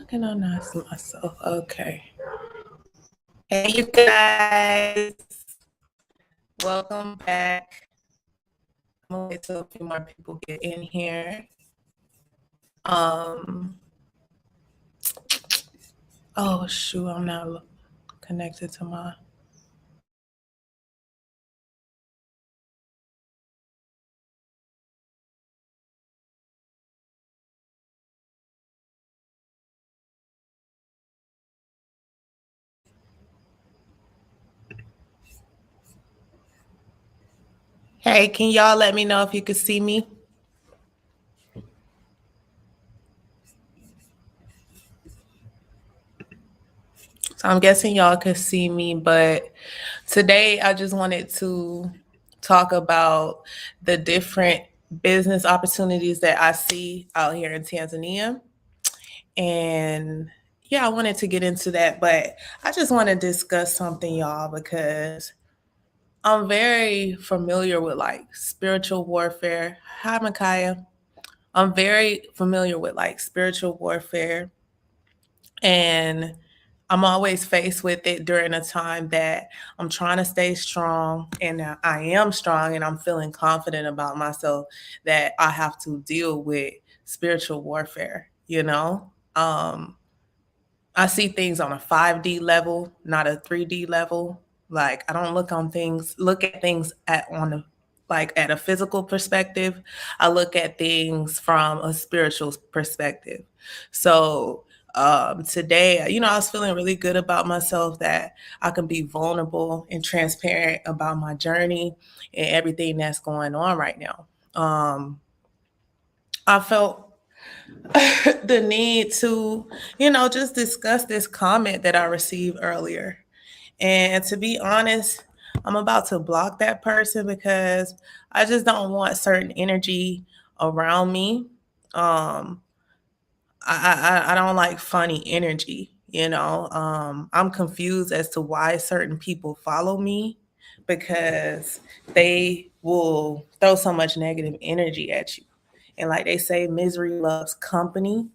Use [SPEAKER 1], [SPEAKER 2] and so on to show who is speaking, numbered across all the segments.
[SPEAKER 1] Can I not see myself? Okay. Hey, you guys. Welcome back. I'm gonna wait till a few more people get in here. Um. Oh shoot, I'm not connected to my. Hey, can y'all let me know if you can see me? So I'm guessing y'all could see me, but today I just wanted to talk about the different business opportunities that I see out here in Tanzania. And yeah, I wanted to get into that, but I just want to discuss something, y'all, because I'm very familiar with like spiritual warfare. Hi, Micaiah. I'm very familiar with like spiritual warfare, and I'm always faced with it during a time that I'm trying to stay strong, and I am strong, and I'm feeling confident about myself that I have to deal with spiritual warfare, you know? I see things on a 5D level, not a 3D level. Like I don't look at things at a physical perspective. I look at things from a spiritual perspective. So today, I was feeling really good about myself that I can be vulnerable and transparent about my journey and everything that's going on right now. I felt the need to, just discuss this comment that I received earlier. And to be honest, I'm about to block that person because I just don't want certain energy around me. Um, I don't like funny energy, you know. I'm confused as to why certain people follow me because they will throw so much negative energy at you. And like they say, misery loves company.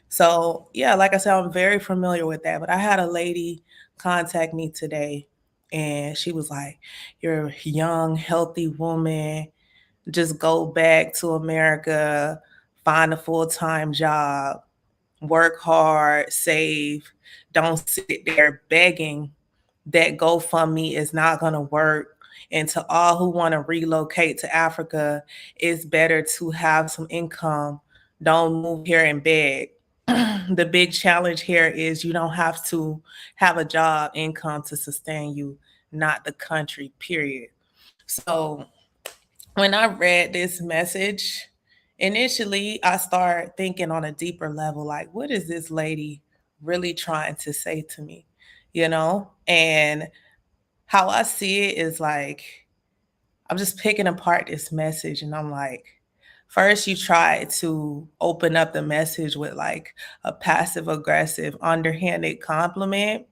[SPEAKER 1] So, yeah, like I said, I'm very familiar with that. But I had a lady contact me today and she was like, "You're a young, healthy woman. Just go back to America, find a full time job, work hard, save. Don't sit there begging that GoFundMe is not going to work. And to all who want to relocate to Africa, it's better to have some income. Don't move here and beg." The big challenge here is you don't have to have a job income to sustain you, not the country, period. So when I read this message, initially I started thinking on a deeper level, like, what is this lady really trying to say to me? And how I see it is like I'm just picking apart this message and I'm like, first you try to open up the message with like a passive aggressive underhanded compliment.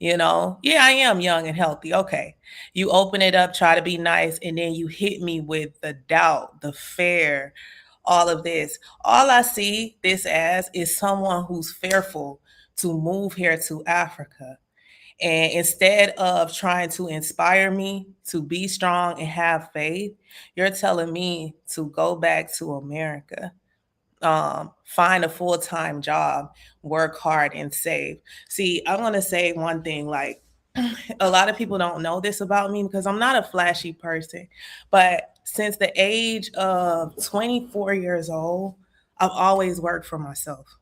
[SPEAKER 1] Yeah, I am young and healthy. Okay. You open it up, try to be nice, and then you hit me with the doubt, the fear, all of this. All I see this as is someone who's fearful to move here to Africa. And instead of trying to inspire me to be strong and have faith, you're telling me to go back to America, find a full time job, work hard, and save. See, I want to say one thing like, a lot of people don't know this about me because I'm not a flashy person. But since the age of 24 years old, I've always worked for myself.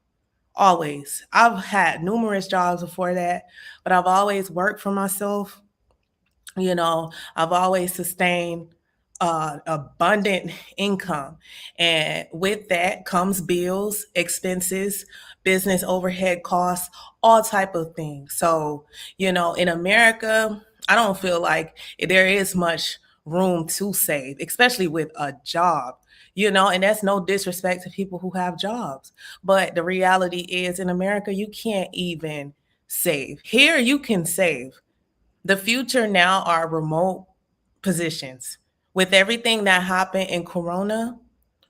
[SPEAKER 1] Always. I've had numerous jobs before that, but I've always worked for myself. I've always sustained abundant income. And with that comes bills, expenses, business overhead costs, all type of things. So, in America, I don't feel like there is much room to save, especially with a job. And that's no disrespect to people who have jobs. But the reality is in America, you can't even save. Here, you can save. The future now are remote positions. With everything that happened in Corona,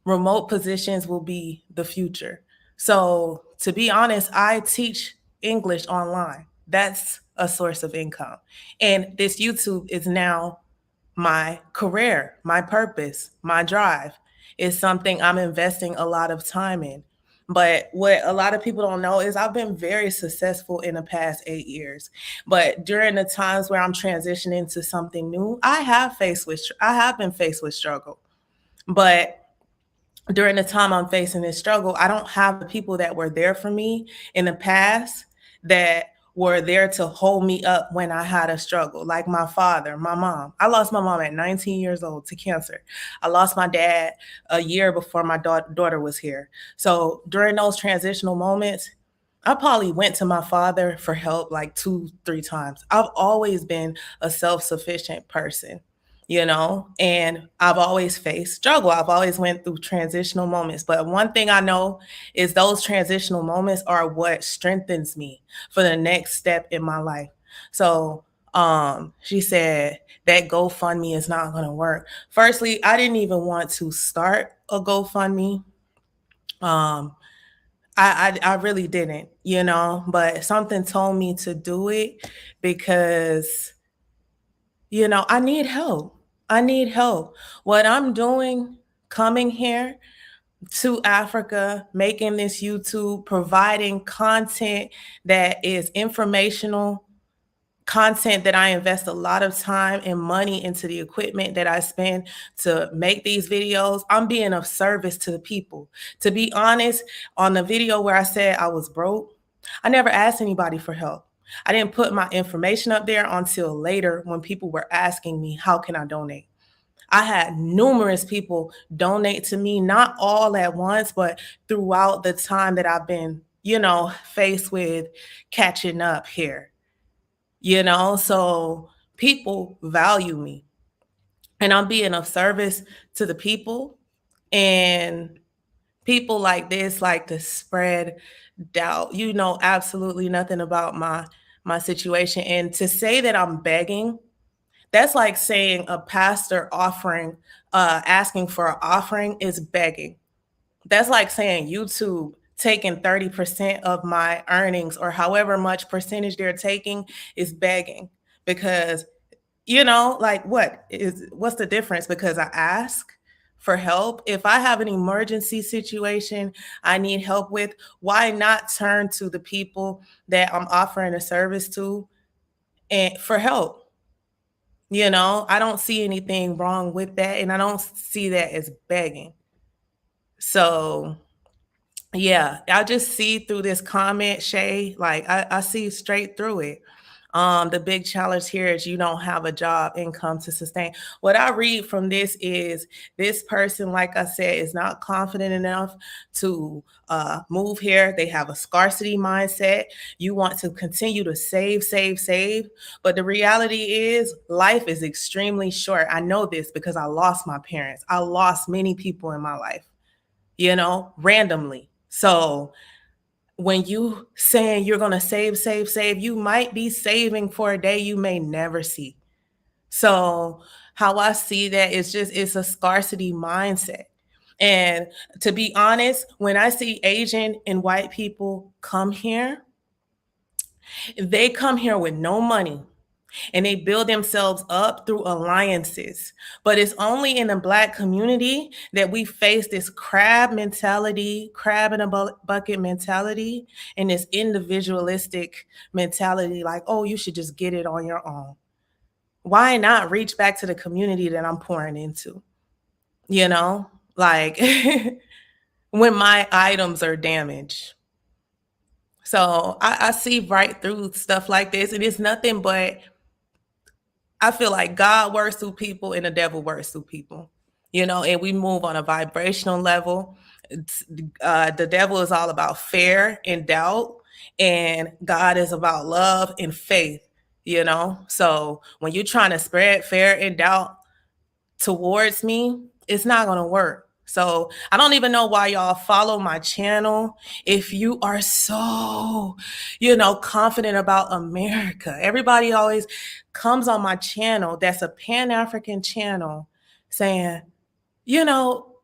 [SPEAKER 1] remote positions will be the future. So to be honest, I teach English online. That's a source of income. And this YouTube is now my career, my purpose, my drive. Is something I'm investing a lot of time in. But what a lot of people don't know is I've been very successful in the past 8 years. But during the times where I'm transitioning to something new, I have been faced with struggle. But during the time I'm facing this struggle, I don't have the people that were there for me in the past that were there to hold me up when I had a struggle, like my father, my mom. I lost my mom at 19 years old to cancer. I lost my dad a year before my daughter was here. So during those transitional moments, I probably went to my father for help like 2, 3 times. I've always been a self-sufficient person, and I've always faced struggle. I've always went through transitional moments. But one thing I know is those transitional moments are what strengthens me for the next step in my life. So she said that GoFundMe is not going to work. Firstly, I didn't even want to start a GoFundMe. Um, I really didn't, but something told me to do it because, I need help. I need help. What I'm doing, coming here to Africa, making this YouTube, providing content that is informational, content that I invest a lot of time and money into the equipment that I spend to make these videos. I'm being of service to the people. To be honest, on the video where I said I was broke, I never asked anybody for help. I didn't put my information up there until later when people were asking me, how can I donate? I had numerous people donate to me, not all at once, but throughout the time that I've been, faced with catching up here, so people value me and I'm being of service to the people. And people like this like to spread doubt. You know absolutely nothing about my situation. And to say that I'm begging, that's like saying a pastor asking for an offering is begging. That's like saying YouTube taking 30% of my earnings or however much percentage they're taking is begging. Because, like what's the difference? Because I ask for help. If I have an emergency situation I need help with, why not turn to the people that I'm offering a service to and for help? I don't see anything wrong with that, and I don't see that as begging. So yeah, I just see through this comment, Shay. Like I see straight through it. The big challenge here is you don't have a job income to sustain. What I read from this is this person, like I said, is not confident enough to move here. They have a scarcity mindset. You want to continue to save, save, save. But the reality is life is extremely short. I know this because I lost my parents. I lost many people in my life, randomly. So when you saying you're going to save, save, save, you might be saving for a day you may never see. So how I see that is it's a scarcity mindset. And to be honest, when I see Asian and white people come here, they come here with no money and they build themselves up through alliances. But it's only in the Black community that we face this crab mentality, crab in a bucket mentality, and this individualistic mentality like, oh, you should just get it on your own. Why not reach back to the community that I'm pouring into? Like when my items are damaged. So I see right through stuff like this. And it's nothing but I feel like God works through people and the devil works through people, and we move on a vibrational level. The devil is all about fear and doubt, and God is about love and faith. So when you're trying to spread fear and doubt towards me, it's not going to work. So I don't even know why y'all follow my channel if you are so, confident about America. Everybody always comes on my channel that's a Pan-African channel saying, you know,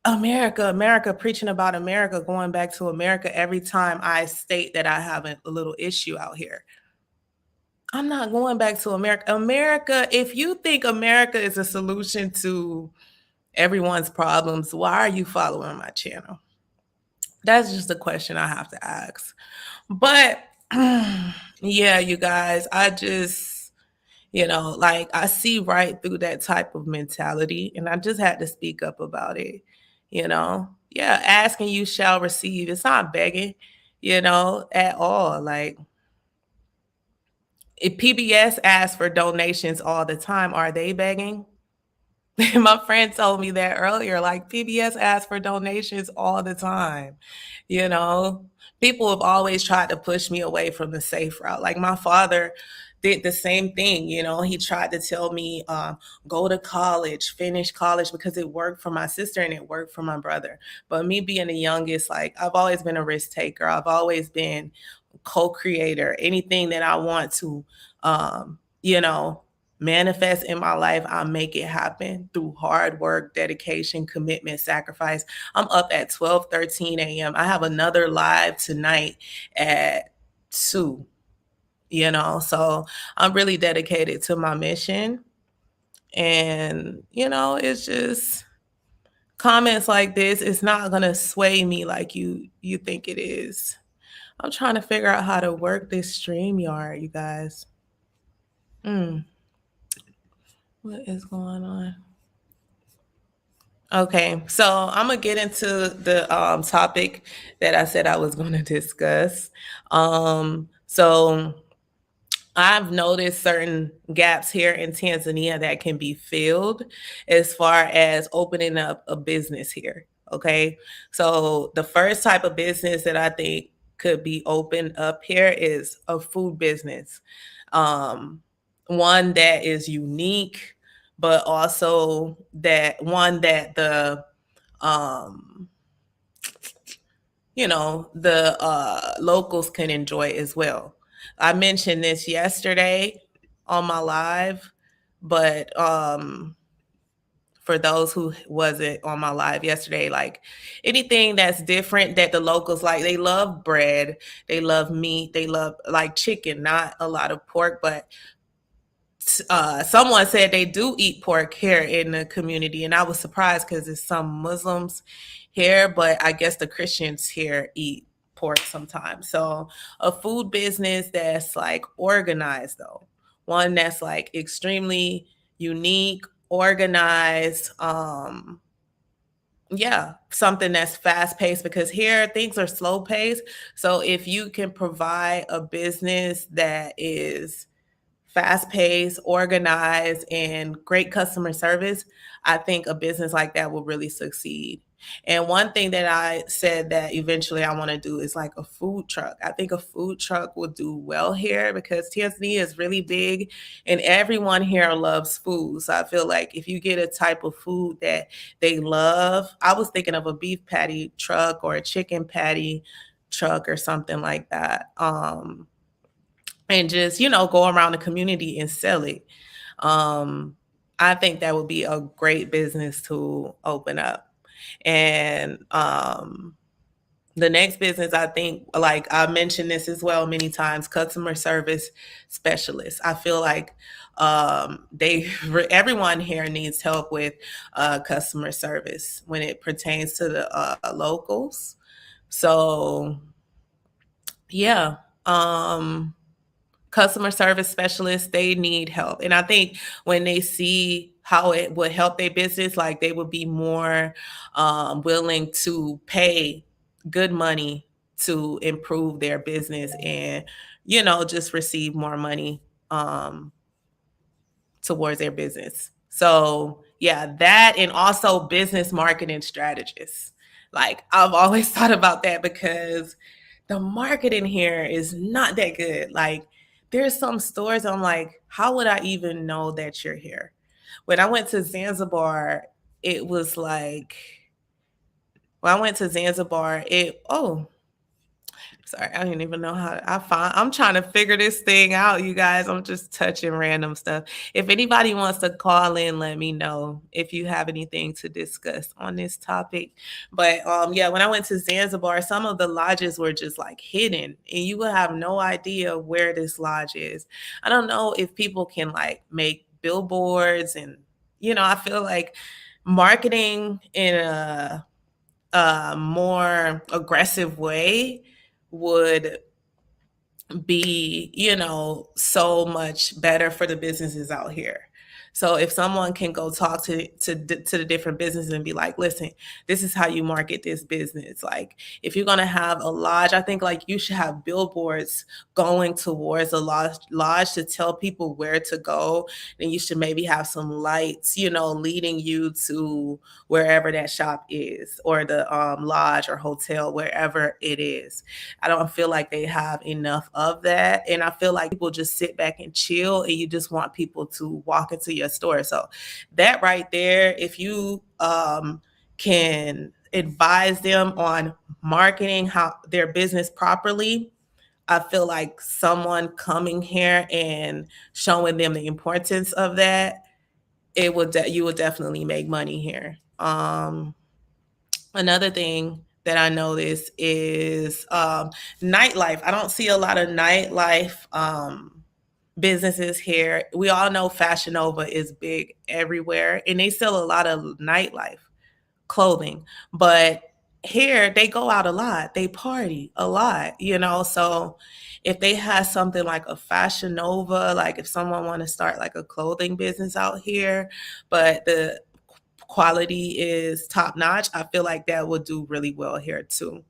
[SPEAKER 1] America, America, preaching about America, going back to America every time I state that I have a little issue out here. I'm not going back to America. America, if you think America is a solution to everyone's problems, why are you following my channel? That's just a question I have to ask. But yeah, you guys, I just, like I see right through that type of mentality, and I just had to speak up about it. Yeah, asking you shall receive. It's not begging, at all. Like, if PBS asks for donations all the time, are they begging? My friend told me that earlier. Like, PBS asks for donations all the time. You know, people have always tried to push me away from the safe route. Like, my father did the same thing. He tried to tell me, go to college, finish college, because it worked for my sister and it worked for my brother. But me being the youngest, like, I've always been a risk taker. I've always been co-creator. Anything that I want to, manifest in my life, I make it happen through hard work, dedication, commitment, sacrifice. I'm up at 12:13 a.m. I have another live tonight at 2, so I'm really dedicated to my mission. And, it's just comments like this, it's not going to sway me like you think it is. I'm trying to figure out how to work this StreamYard, you guys. What is going on? Okay, so I'm gonna get into the topic that I said I was going to discuss. So I've noticed certain gaps here in Tanzania that can be filled as far as opening up a business here. Okay, so the first type of business that I think could be opened up here is a food business, um, one that is unique, but also that one that um, the locals can enjoy as well. I mentioned this yesterday on my live, but for those who wasn't on my live yesterday, like anything that's different that the locals like, they love bread, they love meat, they love like chicken, not a lot of pork, but someone said they do eat pork here in the community, and I was surprised because there's some Muslims here, but I guess the Christians here eat pork sometimes. So a food business that's like organized, though, one that's like extremely unique, organized. Yeah, something that's fast paced, because here things are slow paced. So if you can provide a business that is fast paced, organized, and great customer service, I think a business like that will really succeed. And one thing that I said that eventually I want to do is like a food truck. I think a food truck will do well here because Tanzania is really big and everyone here loves food. So I feel like if you get a type of food that they love, I was thinking of a beef patty truck or a chicken patty truck or something like that. And just, go around the community and sell it. Um, I think that would be a great business to open up. And the next business, I think, like I mentioned this as well many times, customer service specialists. I feel like everyone here needs help with customer service when it pertains to the locals. So yeah. Customer service specialists, they need help. And I think when they see how it would help their business, like they would be more willing to pay good money to improve their business and, just receive more money towards their business. So yeah, that, and also business marketing strategists. Like I've always thought about that because the marketing here is not that good. Like there's some stores I'm like, how would I even know that you're here? When I went to Zanzibar, it was like, when I went to Zanzibar, Sorry, I didn't even know how I find. I'm trying to figure this thing out, you guys. I'm just touching random stuff. If anybody wants to call in, let me know if you have anything to discuss on this topic. But yeah, when I went to Zanzibar, some of the lodges were just like hidden, and you would have no idea where this lodge is. I don't know if people can like make billboards, and I feel like marketing in a more aggressive way would be, so much better for the businesses out here. So if someone can go talk to the different businesses and be like, listen, this is how you market this business. Like if you're gonna have a lodge, I think like you should have billboards going towards a lodge to tell people where to go. Then you should maybe have some lights, leading you to wherever that shop is, or the lodge or hotel, wherever it is. I don't feel like they have enough of that. And I feel like people just sit back and chill, and you just want people to walk into your store. So that right there, if you can advise them on marketing how their business properly, I feel like someone coming here and showing them the importance of that, you would definitely make money here. Another thing that I notice is nightlife. I don't see a lot of nightlife businesses here. We all know Fashion Nova is big everywhere, and they sell a lot of nightlife clothing. But here they go out a lot. They party a lot. So if they have something like a Fashion Nova, like if someone want to start like a clothing business out here, but the quality is top notch, I feel like that would do really well here too.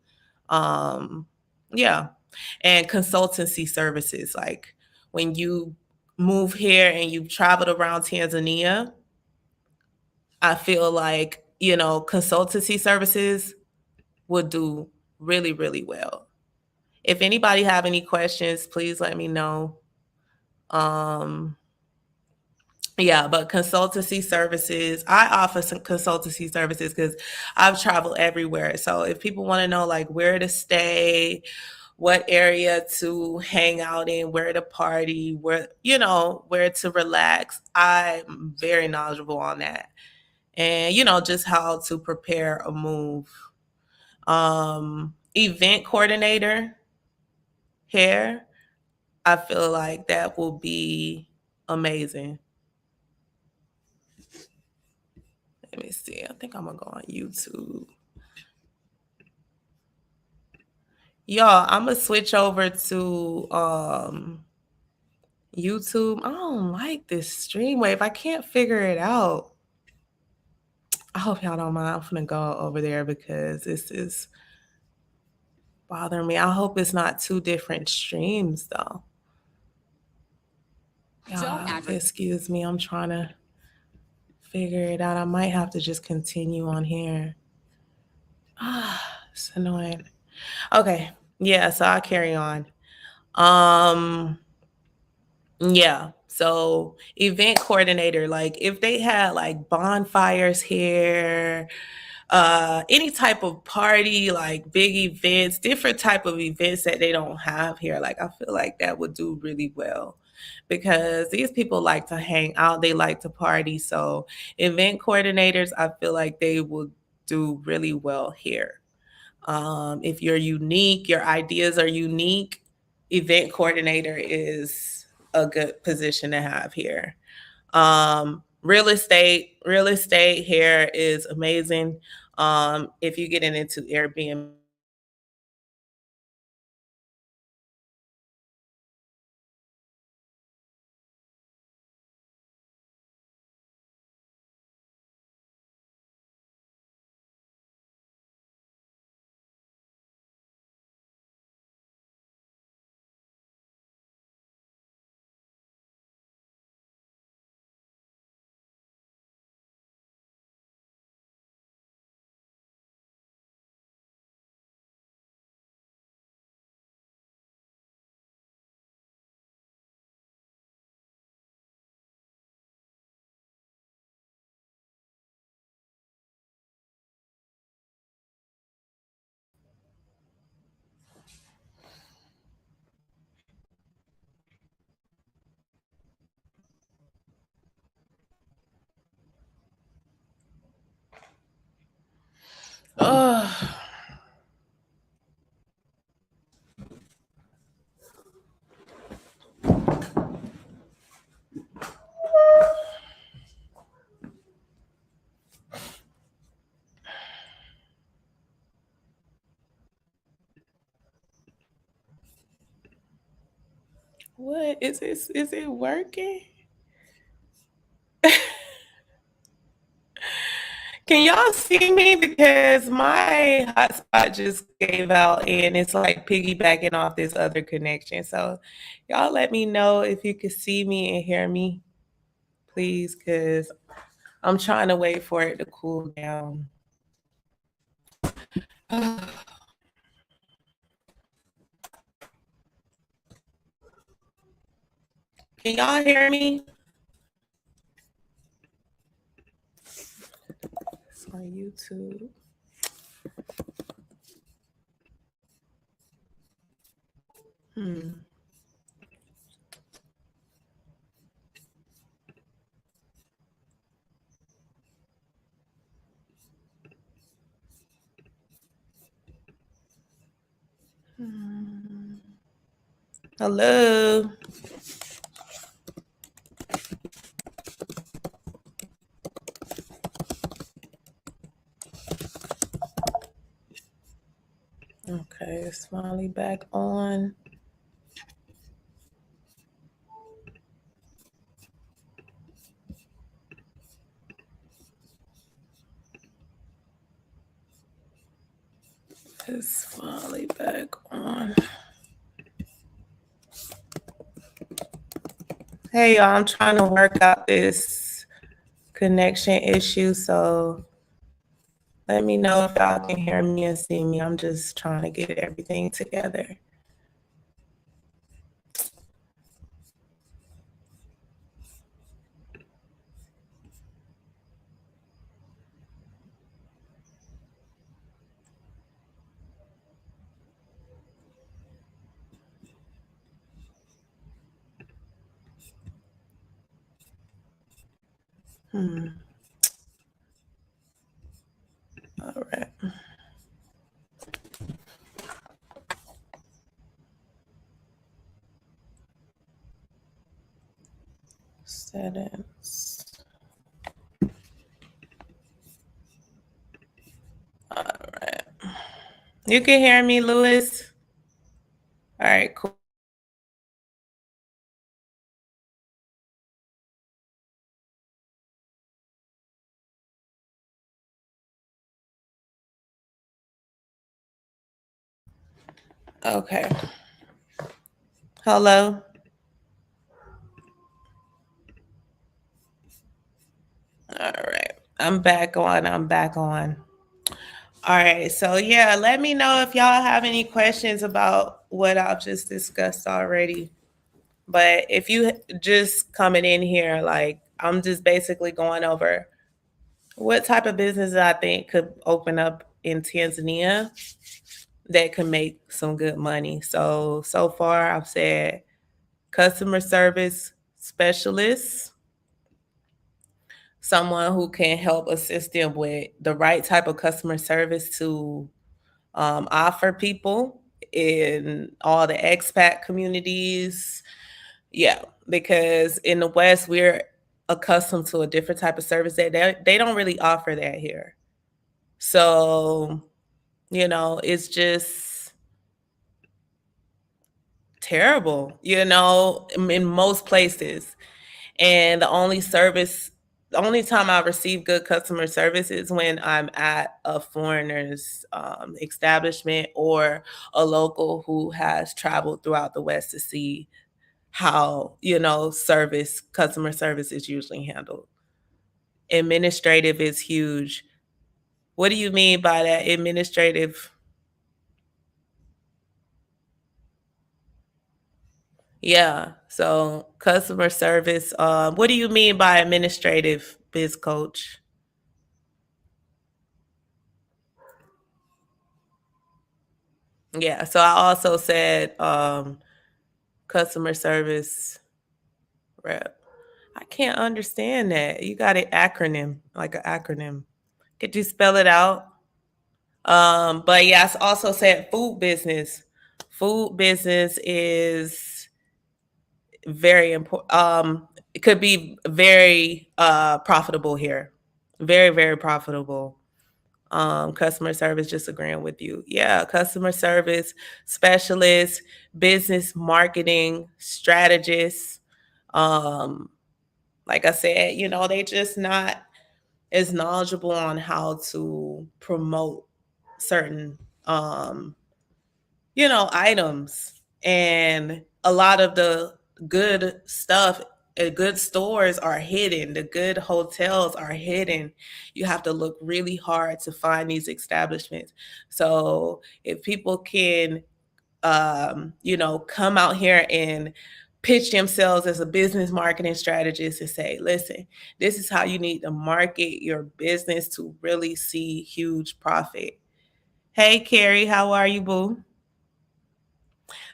[SPEAKER 1] Um, yeah. And consultancy services, like when you move here and you've traveled around Tanzania, I feel like, consultancy services would do really, really well. If anybody have any questions, please let me know. Um, Yeah, but consultancy services, I offer some consultancy services because I've traveled everywhere. So if people want to know like where to stay, what area to hang out in, where to party, where to relax, I'm very knowledgeable on that. And just how to prepare a move. Event coordinator here, I feel like that will be amazing. Let me see. I think I'm gonna go on YouTube. Y'all, I'm gonna switch over to YouTube. I don't like this stream wave. I can't figure it out. I hope y'all don't mind. I'm gonna go over there because this is bothering me. I hope it's not two different streams though. Y'all, excuse me. I'm trying to figure it out. I might have to just continue on here. It's annoying. Okay. Yeah, so I'll carry on. Um Yeah. So event coordinator, like if they had like bonfires here, any type of party, like big events, different type of events that they don't have here, like I feel like that would do really well because these people like to hang out, they like to party. So event coordinators, I feel like they will do really well here. If you're unique, your ideas are unique, event coordinator is a good position to have here. Real estate here is amazing. If you're getting into Airbnb, What is this? Is it working? Can y'all see me? Because my hotspot just gave out and it's like piggybacking off this other connection. So y'all let me know if you can see me and hear me, please, because I'm trying to wait for it to cool down. Can y'all hear me? It's on YouTube. Hmm. Hmm. Hello. Okay, it's finally back on. It's finally back on. Hey, y'all, I'm trying to work out this connection issue, so let me know if y'all can hear me and see me. I'm just trying to get everything together. Hmm. All right. Settings. All right. You can hear me, Lewis? All right, cool. Okay. Hello. All right. I'm back on. I'm back on. All right. So, yeah, let me know if y'all have any questions about what I've just discussed already. But if you just coming in here, like, I'm just basically going over what type of business I think could open up in Tanzania that could make some good money. So far, I've said customer service specialist, someone who can help assist them with the right type of customer service to offer people in all the expat communities. Yeah, because in the West, we're accustomed to a different type of service that they don't really offer that here. So, it's just terrible, in most places. And the only time I receive good customer service is when I'm at a foreigner's establishment or a local who has traveled throughout the West to see how, customer service is usually handled. Administrative is huge. What do you mean by that? Administrative? Yeah. So customer service. What do you mean by administrative, biz coach? Yeah. So I also said customer service rep. I can't understand that. You got an acronym, like an acronym. Could you spell it out? But yeah, I also said food business. Food business is very important. It could be very profitable here. Very, very profitable. Customer service, just agreeing with you. Yeah, customer service specialists, business marketing strategists. Um, like I said, they just not as knowledgeable on how to promote certain items. And a lot of the good stuff, good stores are hidden. The good hotels are hidden. You have to look really hard to find these establishments. So if people can, come out here and pitch themselves as a business marketing strategist and say, listen, this is how you need to market your business to really see huge profit. Hey, Carrie, how are you, boo?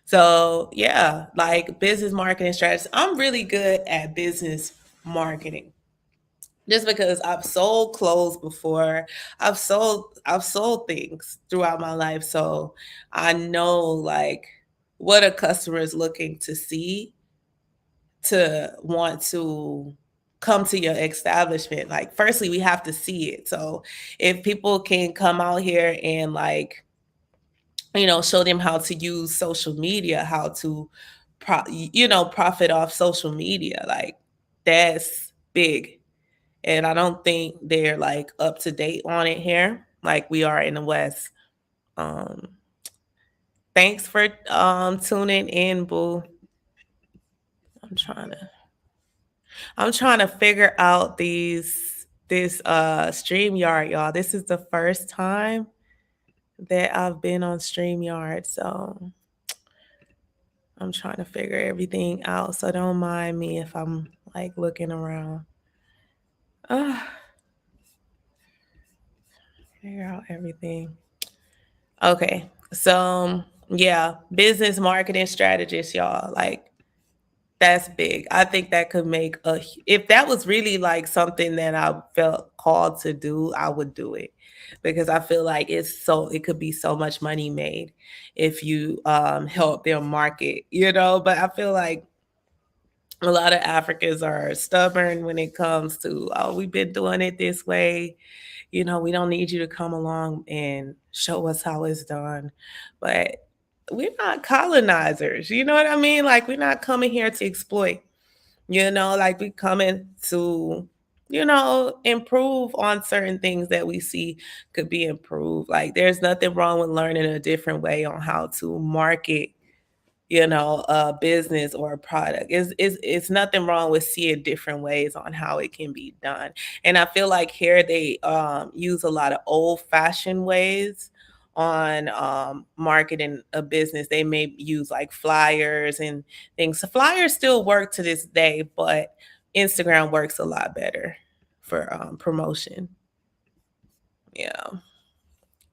[SPEAKER 1] So yeah, like business marketing strategies. I'm really good at business marketing just because I've sold clothes before. I've sold things throughout my life. So I know like what a customer is looking to see to want to come to your establishment. Like firstly, we have to see it. So if people can come out here and like show them how to use social media, how to profit off social media. Like that's big. And I don't think they're like up to date on it here like we are in the West. Um Thanks for tuning in, boo. I'm trying to I'm trying to figure out this StreamYard, y'all. This is the first time that I've been on StreamYard, so I'm trying to figure everything out, so don't mind me if I'm like looking around. Ah, figure out everything. Okay, so yeah, business marketing strategist, y'all. Like that's big. I think that could make if that was really like something that I felt called to do, I would do it because I feel like it could be so much money made if you help them market, but I feel like a lot of Africans are stubborn when it comes to, oh, we've been doing it this way. We don't need you to come along and show us how it's done. But we're not colonizers. You know what I mean? Like, we're not coming here to exploit, like we coming to, improve on certain things that we see could be improved. Like, there's nothing wrong with learning a different way on how to market a business or a product. It's nothing wrong with seeing different ways on how it can be done. And I feel like here they use a lot of old fashioned ways on marketing a business. They may use like flyers and things. So flyers still work to this day, but Instagram works a lot better for promotion. Yeah.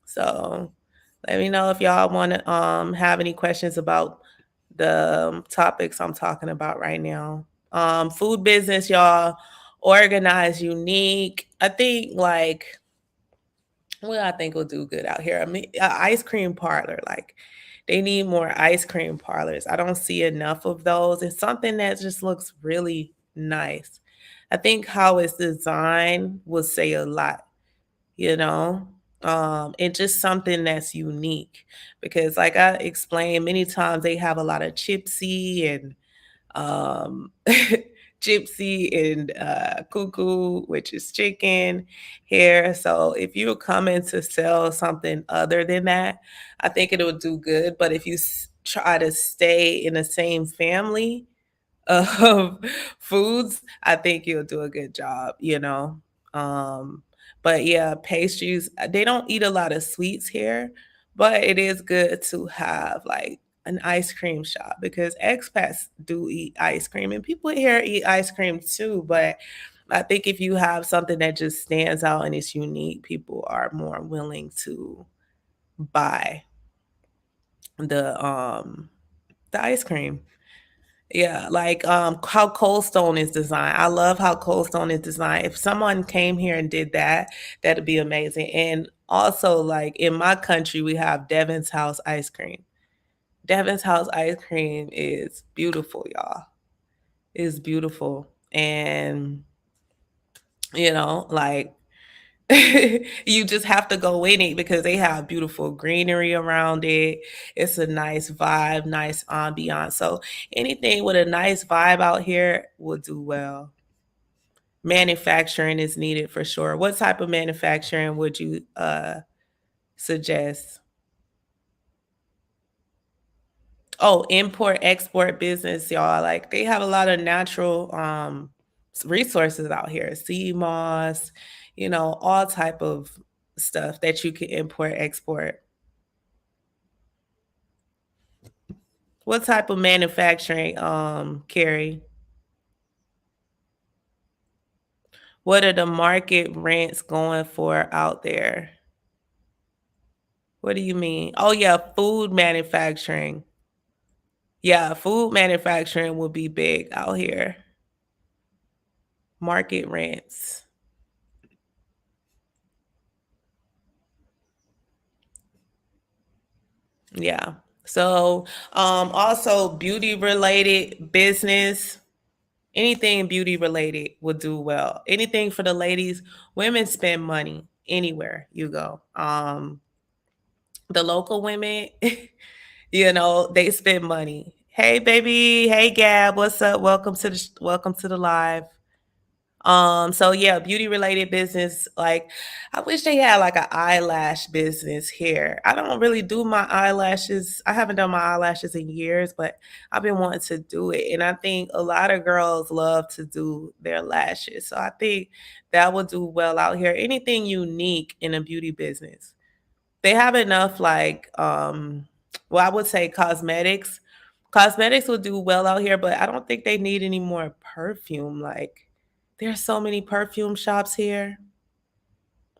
[SPEAKER 1] So let me know if y'all want to have any questions about the topics I'm talking about right now. Food business, y'all, organized, unique. I think like what I think will do good out here. I mean, ice cream parlor, like they need more ice cream parlors. I don't see enough of those. It's something that just looks really nice. I think how it's designed will say a lot, you know and just something that's unique because like I explained many times they have a lot of gypsy and um gypsy and cuckoo, which is chicken here. So if you're coming to sell something other than that, I think it'll do good. But if you try to stay in the same family of foods, I think you'll do a good job. Um, but yeah, pastries, they don't eat a lot of sweets here, but it is good to have like an ice cream shop because expats do eat ice cream and people here eat ice cream too. But I think if you have something that just stands out and it's unique, people are more willing to buy the um the ice cream. Yeah, like how Cold Stone is designed. I love how Cold Stone is designed. If someone came here and did that, that'd be amazing. And also, like in my country, we have Devon's House ice cream. Devon's House ice cream is beautiful, y'all. It's beautiful. And like You just have to go in it because they have beautiful greenery around it. It's a nice vibe, nice ambiance. So anything with a nice vibe out here will do well. Manufacturing is needed for sure. What type of manufacturing would you suggest? Oh, import export business, y'all. Like they have a lot of natural resources out here. Sea moss, all type of stuff that you can import export. What type of manufacturing, Carrie? What are the market rents going for out there? What do you mean? Oh yeah, food manufacturing. Yeah, food manufacturing will be big out here. Market rents. Yeah. So, also beauty related business, anything beauty related would do well. Anything for the ladies, women spend money anywhere you go. The local women, they spend money. Hey baby, hey Gab, what's up? Welcome to the live. So yeah, beauty related business. Like, I wish they had like an eyelash business here. I don't really do my eyelashes. I haven't done my eyelashes in years, but I've been wanting to do it. And I think a lot of girls love to do their lashes. So I think that would do well out here. Anything unique in a beauty business. They have enough like well, I would say cosmetics. Cosmetics will do well out here, but I don't think they need any more perfume. Like there's so many perfume shops here.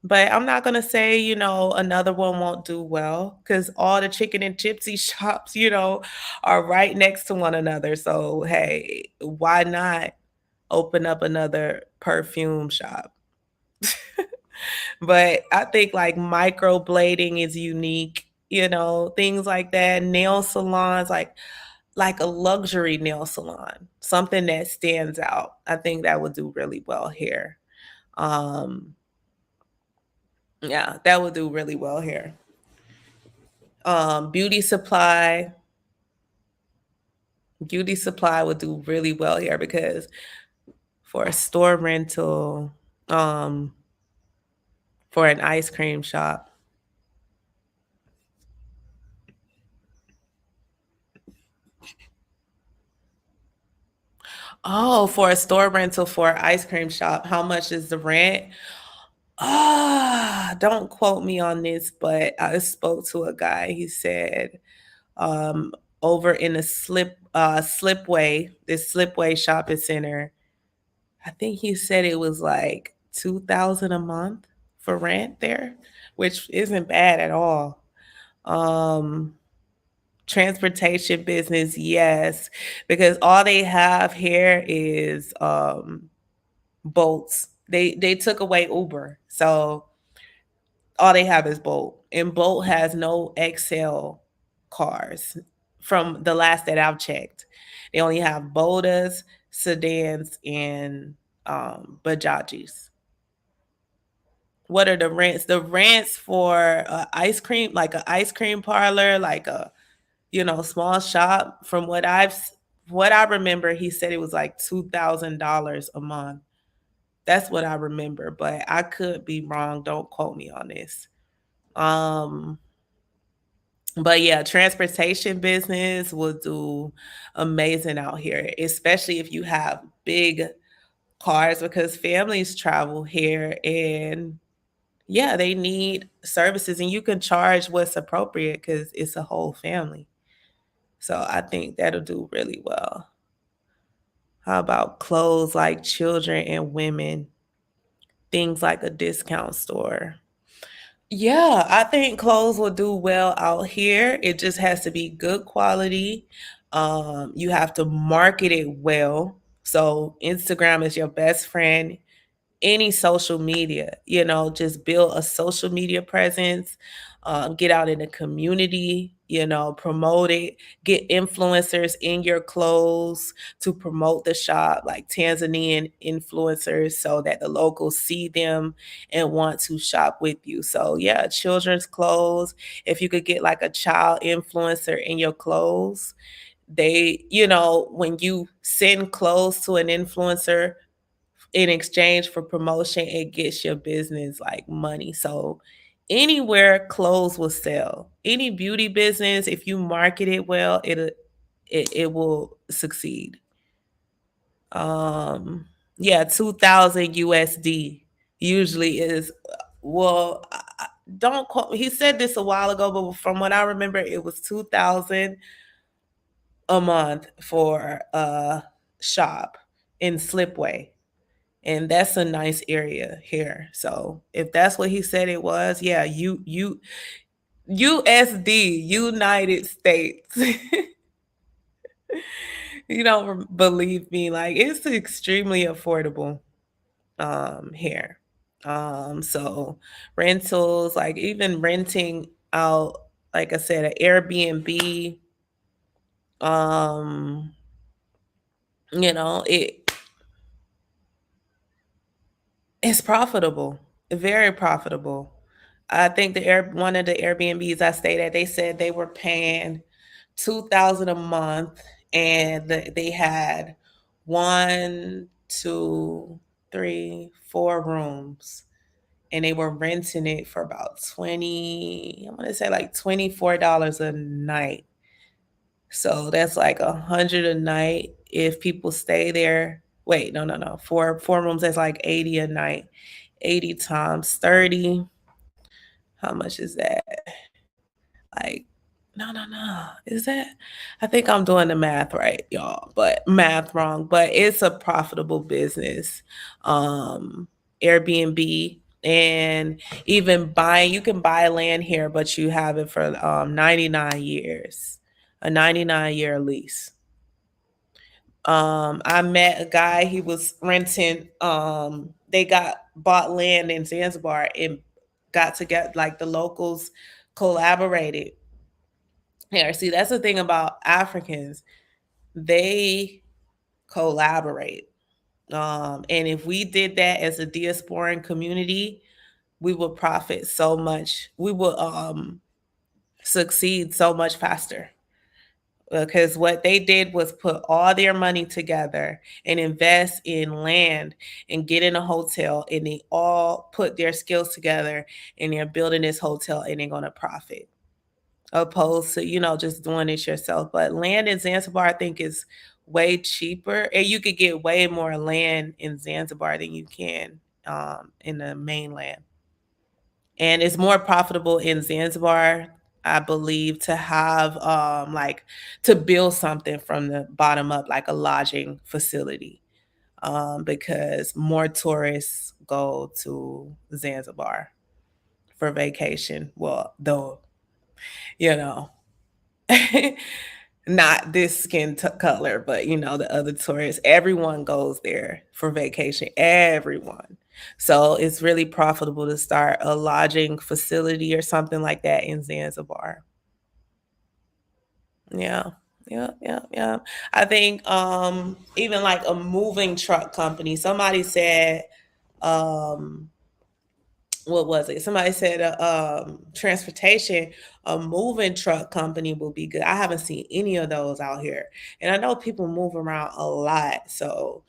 [SPEAKER 1] But I'm not gonna say, another one won't do well because all the chicken and gypsy shops, are right next to one another. So hey, why not open up another perfume shop? But I think like microblading is unique, things like that. Nail salons, like a luxury nail salon, something that stands out. I think that would do really well here. Um, yeah, that would do really well here. Beauty supply, beauty supply would do really well here because for a store rental, um, for an ice cream shop. Oh, for a store rental for an ice cream shop, how much is the rent? Don't quote me on this, but I spoke to a guy. He said, um, over in the Slipway, this Slipway shopping center, I think he said it was like 2,000 a month for rent there, which isn't bad at all. Um, Transportation business, yes, because all they have here is Bolts. They took away Uber. So all they have is Bolt. And Bolt has no XL cars from the last that I've checked. They only have Bodas, sedans, and Bajajis. What are the rents? The rents for ice cream, like an ice cream parlor, like a small shop. From what I remember, he said it was like $2,000 a month. That's what I remember, but I could be wrong. Don't quote me on this. Um, but yeah, transportation business will do amazing out here, especially if you have big cars because families travel here and yeah, they need services and you can charge what's appropriate because it's a whole family. So I think that'll do really well. How about clothes like children and women? Things like a discount store. Yeah, I think clothes will do well out here. It just has to be good quality. You have to market it well. So Instagram is your best friend. any social media, just build a social media presence, get out in the community, promote it, get influencers in your clothes to promote the shop, like Tanzanian influencers, so that the locals see them and want to shop with you. So, yeah, children's clothes. If you could get like a child influencer in your clothes, when you send clothes to an influencer, in exchange for promotion, it gets your business like money. So anywhere clothes will sell. Any beauty business, if you market it well, it will succeed. Um yeah, 2000 USD usually is, well, don't quote, he said this a while ago, but from what I remember it was 2000 a month for a shop in Slipway. And that's a nice area here. So if that's what he said it was, yeah, you USD, United States. You don't believe me? Like, it's extremely affordable here. So rentals, like even renting out, like I said, an Airbnb, um, it it's profitable, very profitable. I think one of the Airbnbs I stayed at, they said they were paying 2,000 a month, and they had one, two, three, four rooms, and they were renting it for about 20. I want to say like $24 a night. So that's like 100 a night if people stay there. Wait, no, no, no. Four rooms, that's like 80 a night. 80 times 30. How much is that? Like, no, no, no. Is that? I think I'm doing the math right, y'all, but math wrong. But it's a profitable business. Airbnb, and even buying, you can buy land here, but you have it for 99 years, a 99-year lease. I met a guy, he was renting, they got bought land in Zanzibar and got to get like the locals collaborated. Here, see, that's the thing about Africans. They collaborate. And if we did that as a diasporan community, we would profit so much. We would succeed so much faster, because what they did was put all their money together and invest in land and get in a hotel, and they all put their skills together and they're building this hotel and they're going to profit, opposed to just doing it yourself. But land in Zanzibar, I think, is way cheaper, and you could get way more land in Zanzibar than you can in the mainland. And it's more profitable in Zanzibar, I believe, to have like to build something from the bottom up, like a lodging facility, because more tourists go to Zanzibar for vacation. Well, though, you know, not this color, but the other tourists, everyone goes there for vacation, everyone. So it's really profitable to start a lodging facility or something like that in Zanzibar. Yeah. Yeah, yeah, yeah. I think even like a moving truck company. Somebody said, um what was it? Somebody said transportation, a moving truck company will be good. I haven't seen any of those out here. And I know people move around a lot. So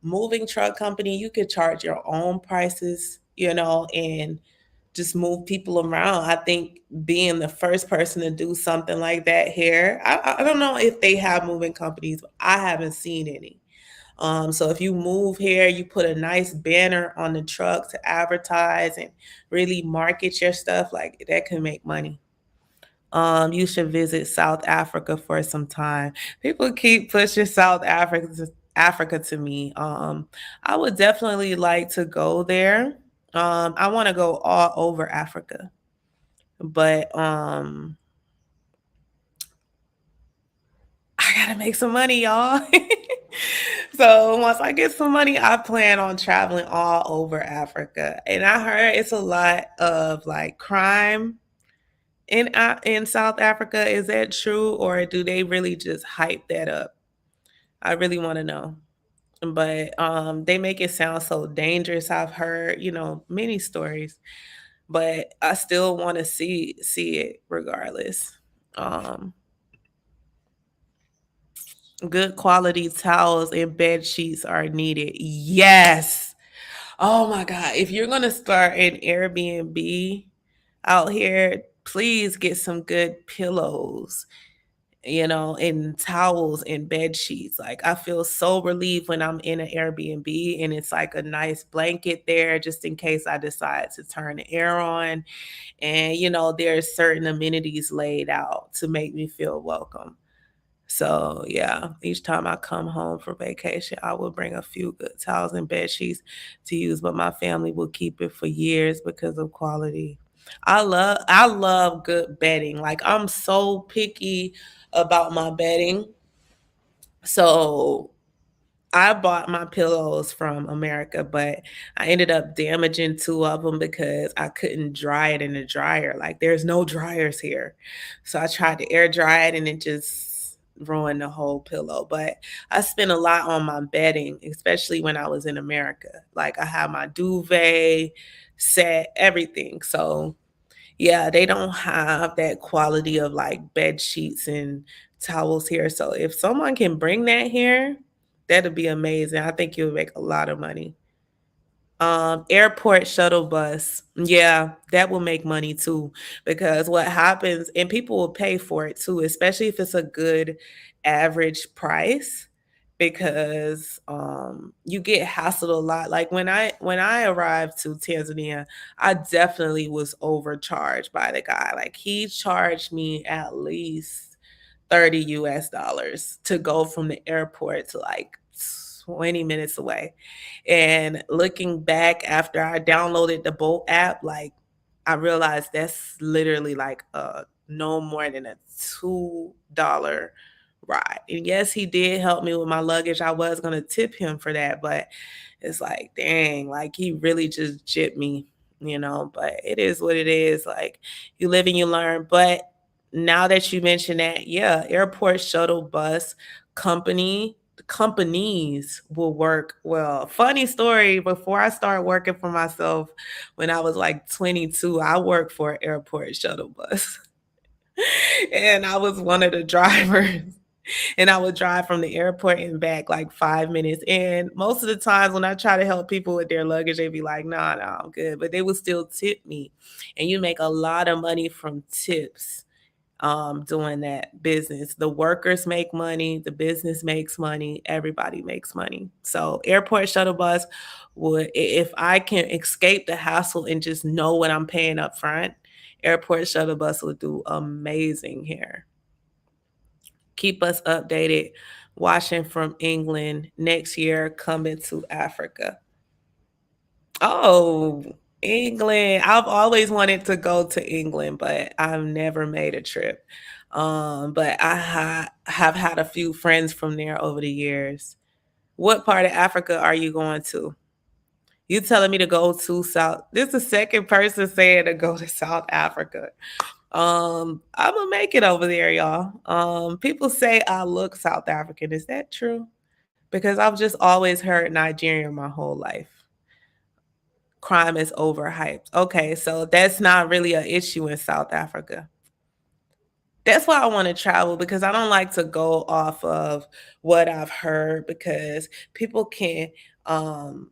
[SPEAKER 1] moving truck company, you could charge your own prices, and just move people around. I think being the first person to do something like that here, I don't know if they have moving companies, but I haven't seen any. So if you move here, you put a nice banner on the truck to advertise and really market your stuff, like that can make money. You should visit South Africa for some time. People keep pushing Africa to me. I would definitely like to go there. I want to go all over Africa, but I gotta make some money, y'all. So once I get some money, I plan on traveling all over Africa. And I heard it's a lot of like crime in South Africa. Is that true, or do they really just hype that up? I really want to know. But they make it sound so dangerous. I've heard, many stories, but I still want to see it regardless. Um, Good quality towels and bed sheets are needed. Yes. Oh my God. If you're gonna start an Airbnb out here, please get some good pillows, and towels and bed sheets. Like I feel so relieved when I'm in an Airbnb and it's like a nice blanket there just in case I decide to turn the air on. And there's certain amenities laid out to make me feel welcome. So yeah, each time I come home from vacation, I will bring a few good towels and bed sheets to use, but my family will keep it for years because of quality. I love good bedding. Like I'm so picky about my bedding. So I bought my pillows from America, but I ended up damaging two of them because I couldn't dry it in the dryer. Like there's no dryers here. So I tried to air dry it and it just ruined the whole pillow. But I spent a lot on my bedding, especially when I was in America. Like I had my duvet set, everything. So yeah, they don't have that quality of like bed sheets and towels here. So if someone can bring that here, that'd be amazing. I think you'll make a lot of money. Airport shuttle bus. Yeah, that will make money too. Because what happens, and people will pay for it too, especially if it's a good average price. Because you get hassled a lot. Like when I arrived to Tanzania, I definitely was overcharged by the guy. Like he charged me at least 30 US dollars to go from the airport to like 20 minutes away. And looking back after I downloaded the Bolt app, like I realized that's literally like no more than a $2 ride. And yes, he did help me with my luggage. I was gonna tip him for that, but it's like, dang, like he really just gypped me. But it is what it is. Like you live and you learn. But now that you mention that, yeah, airport shuttle bus companies will work well. Funny story, before I started working for myself when I was like 22, I worked for an airport shuttle bus. And I was one of the drivers. And I would drive from the airport and back like 5 minutes. And most of the times when I try to help people with their luggage, they'd be like, nah, I'm good. But they would still tip me. And you make a lot of money from tips doing that business. The workers make money, the business makes money, everybody makes money. So airport shuttle bus would, if I can escape the hassle and just know what I'm paying up front, airport shuttle bus would do amazing here. Keep us updated. Watching from England next year, coming to Africa. Oh, England. I've always wanted to go to England, but I've never made a trip. But I have had a few friends from there over the years. What part of Africa are you going to? You telling me to go to South? This is the second person saying to go to South Africa. I'm gonna make it over there, y'all. People say I look South African. Is that true? Because I've just always heard Nigerian my whole life. Crime is overhyped. Okay, so that's not really an issue in South Africa. That's why I want to travel because I don't like to go off of what I've heard because people can um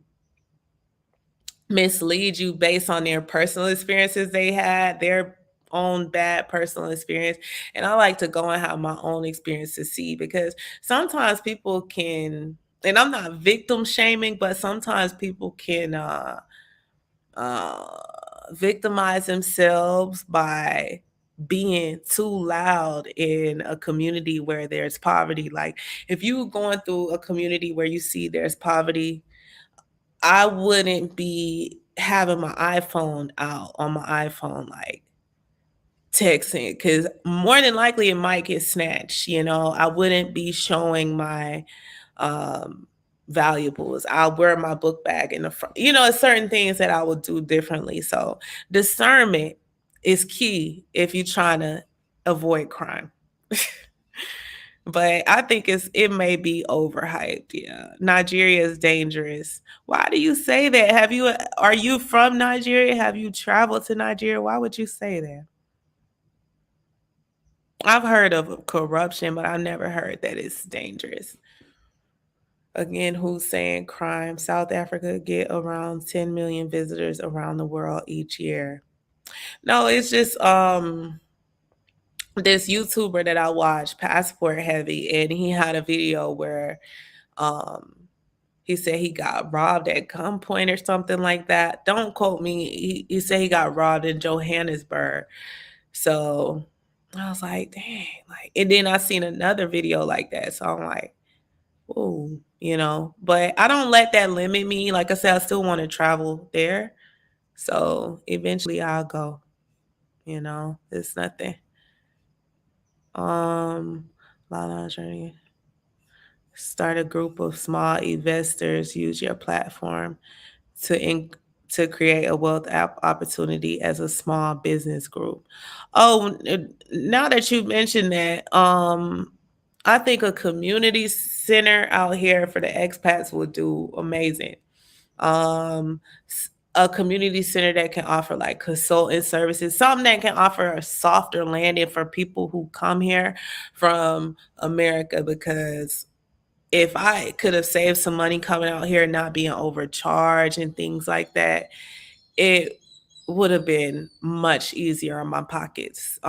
[SPEAKER 1] mislead you based on their personal experiences they had, their own bad personal experience. And I like to go and have my own experience to see because sometimes people can, and I'm not victim shaming, but sometimes people can uh, victimize themselves by being too loud in a community where there's poverty. Like if you're going through a community where you see there's poverty, I wouldn't be having my iPhone out on my iPhone, like texting, because more than likely it might get snatched. I wouldn't be showing my um valuables. I'll wear my book bag in the front. It's certain things that I will do differently. So discernment is key if you're trying to avoid crime. But I think it may be overhyped. Yeah, Nigeria is dangerous. Why do you say that? Are you from Nigeria? Have you traveled to Nigeria? Why would you say that? I've heard of corruption, but I've never heard that it's dangerous. Again, who's saying crime? South Africa get around 10 million visitors around the world each year. No, it's just this YouTuber that I watched, Passport Heavy, and he had a video where um he said he got robbed at gunpoint or something like that. Don't quote me. He said he got robbed in Johannesburg. So I was like, dang, like, and then I seen another video like that. So I'm like, ooh, but I don't let that limit me. Like I said, I still want to travel there. So eventually I'll go, it's nothing. Lala journey. Start a group of small investors, use your platform to to create a wealth opportunity as a small business group. Oh, now that you mentioned that, I think a community center out here for the expats will do amazing. Um, a community center that can offer like consultant services, something that can offer a softer landing for people who come here from America, because if I could have saved some money coming out here and not being overcharged and things like that, it would have been much easier on my pockets.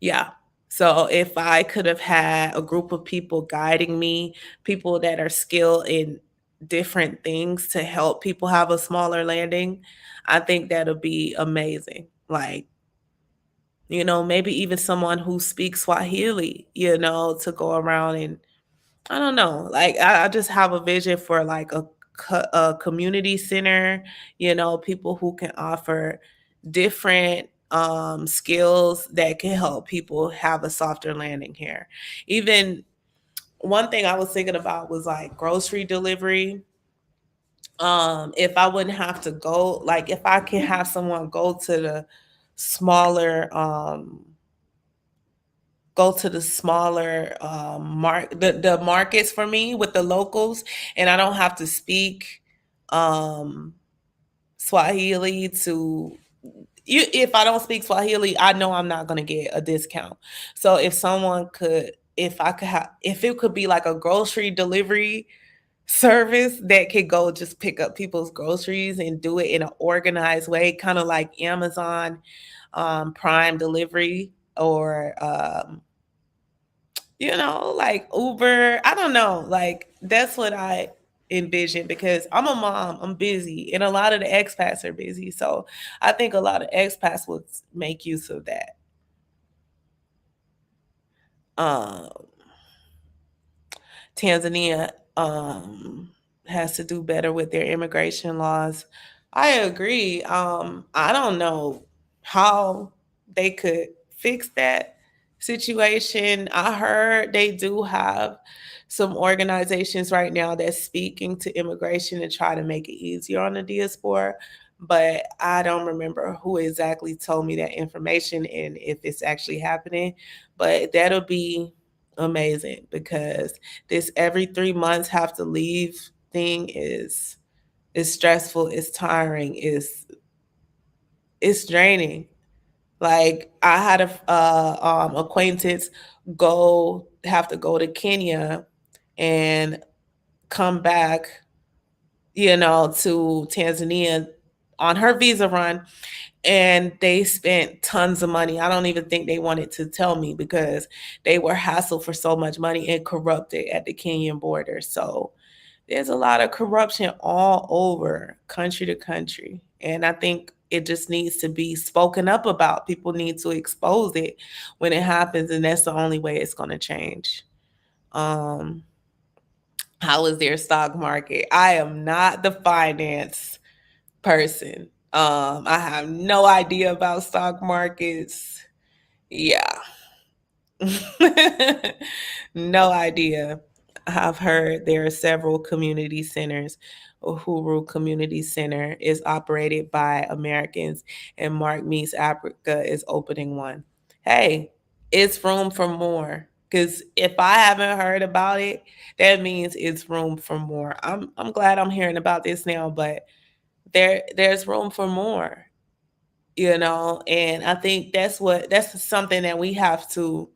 [SPEAKER 1] Yeah. So if I could have had a group of people guiding me, people that are skilled in different things to help people have a smaller landing, I think that'll be amazing. Like, maybe even someone who speaks Swahili, to go around and I don't know. Like I just have a vision for like a community center, people who can offer different skills that can help people have a softer landing here. Even one thing I was thinking about was like grocery delivery. If I wouldn't have to go, like if I can have someone smaller to the smaller the markets for me with the locals, and I don't have to speak um Swahili to you. If I don't speak Swahili, I know I'm not going to get a discount. So if it could be like a grocery delivery service that could go just pick up people's groceries and do it in an organized way, kind of like Amazon Prime delivery, or like Uber. I don't know. Like that's what I envision, because I'm a mom, I'm busy, and a lot of the expats are busy. So I think a lot of expats would make use of that. Um, Tanzania has to do better with their immigration laws. I agree. I don't know how they could fix that situation. I heard they do have some organizations right now that's speaking to immigration to try to make it easier on the diaspora, but I don't remember who exactly told me that information and if it's actually happening. But that'll be amazing, because this every 3 months have to leave thing is stressful, it's tiring, it's draining. Like I had a acquaintance have to go to Kenya and come back, to Tanzania on her visa run, and they spent tons of money. I don't even think they wanted to tell me, because they were hassled for so much money and corrupted at the Kenyan border. So there's a lot of corruption all over country to country. And I think it just needs to be spoken up about. People need to expose it when it happens, and that's the only way it's going to change. Um, how is their stock market? I am not the finance person. I have no idea about stock markets. Yeah. No idea. I've heard there are several community centers. Uhuru Community Center is operated by Americans, and Mark Meets Africa is opening one. Hey, it's room for more. Because if I haven't heard about it, that means it's room for more. I'm glad I'm hearing about this now, but there's room for more, and I think that's something that we have to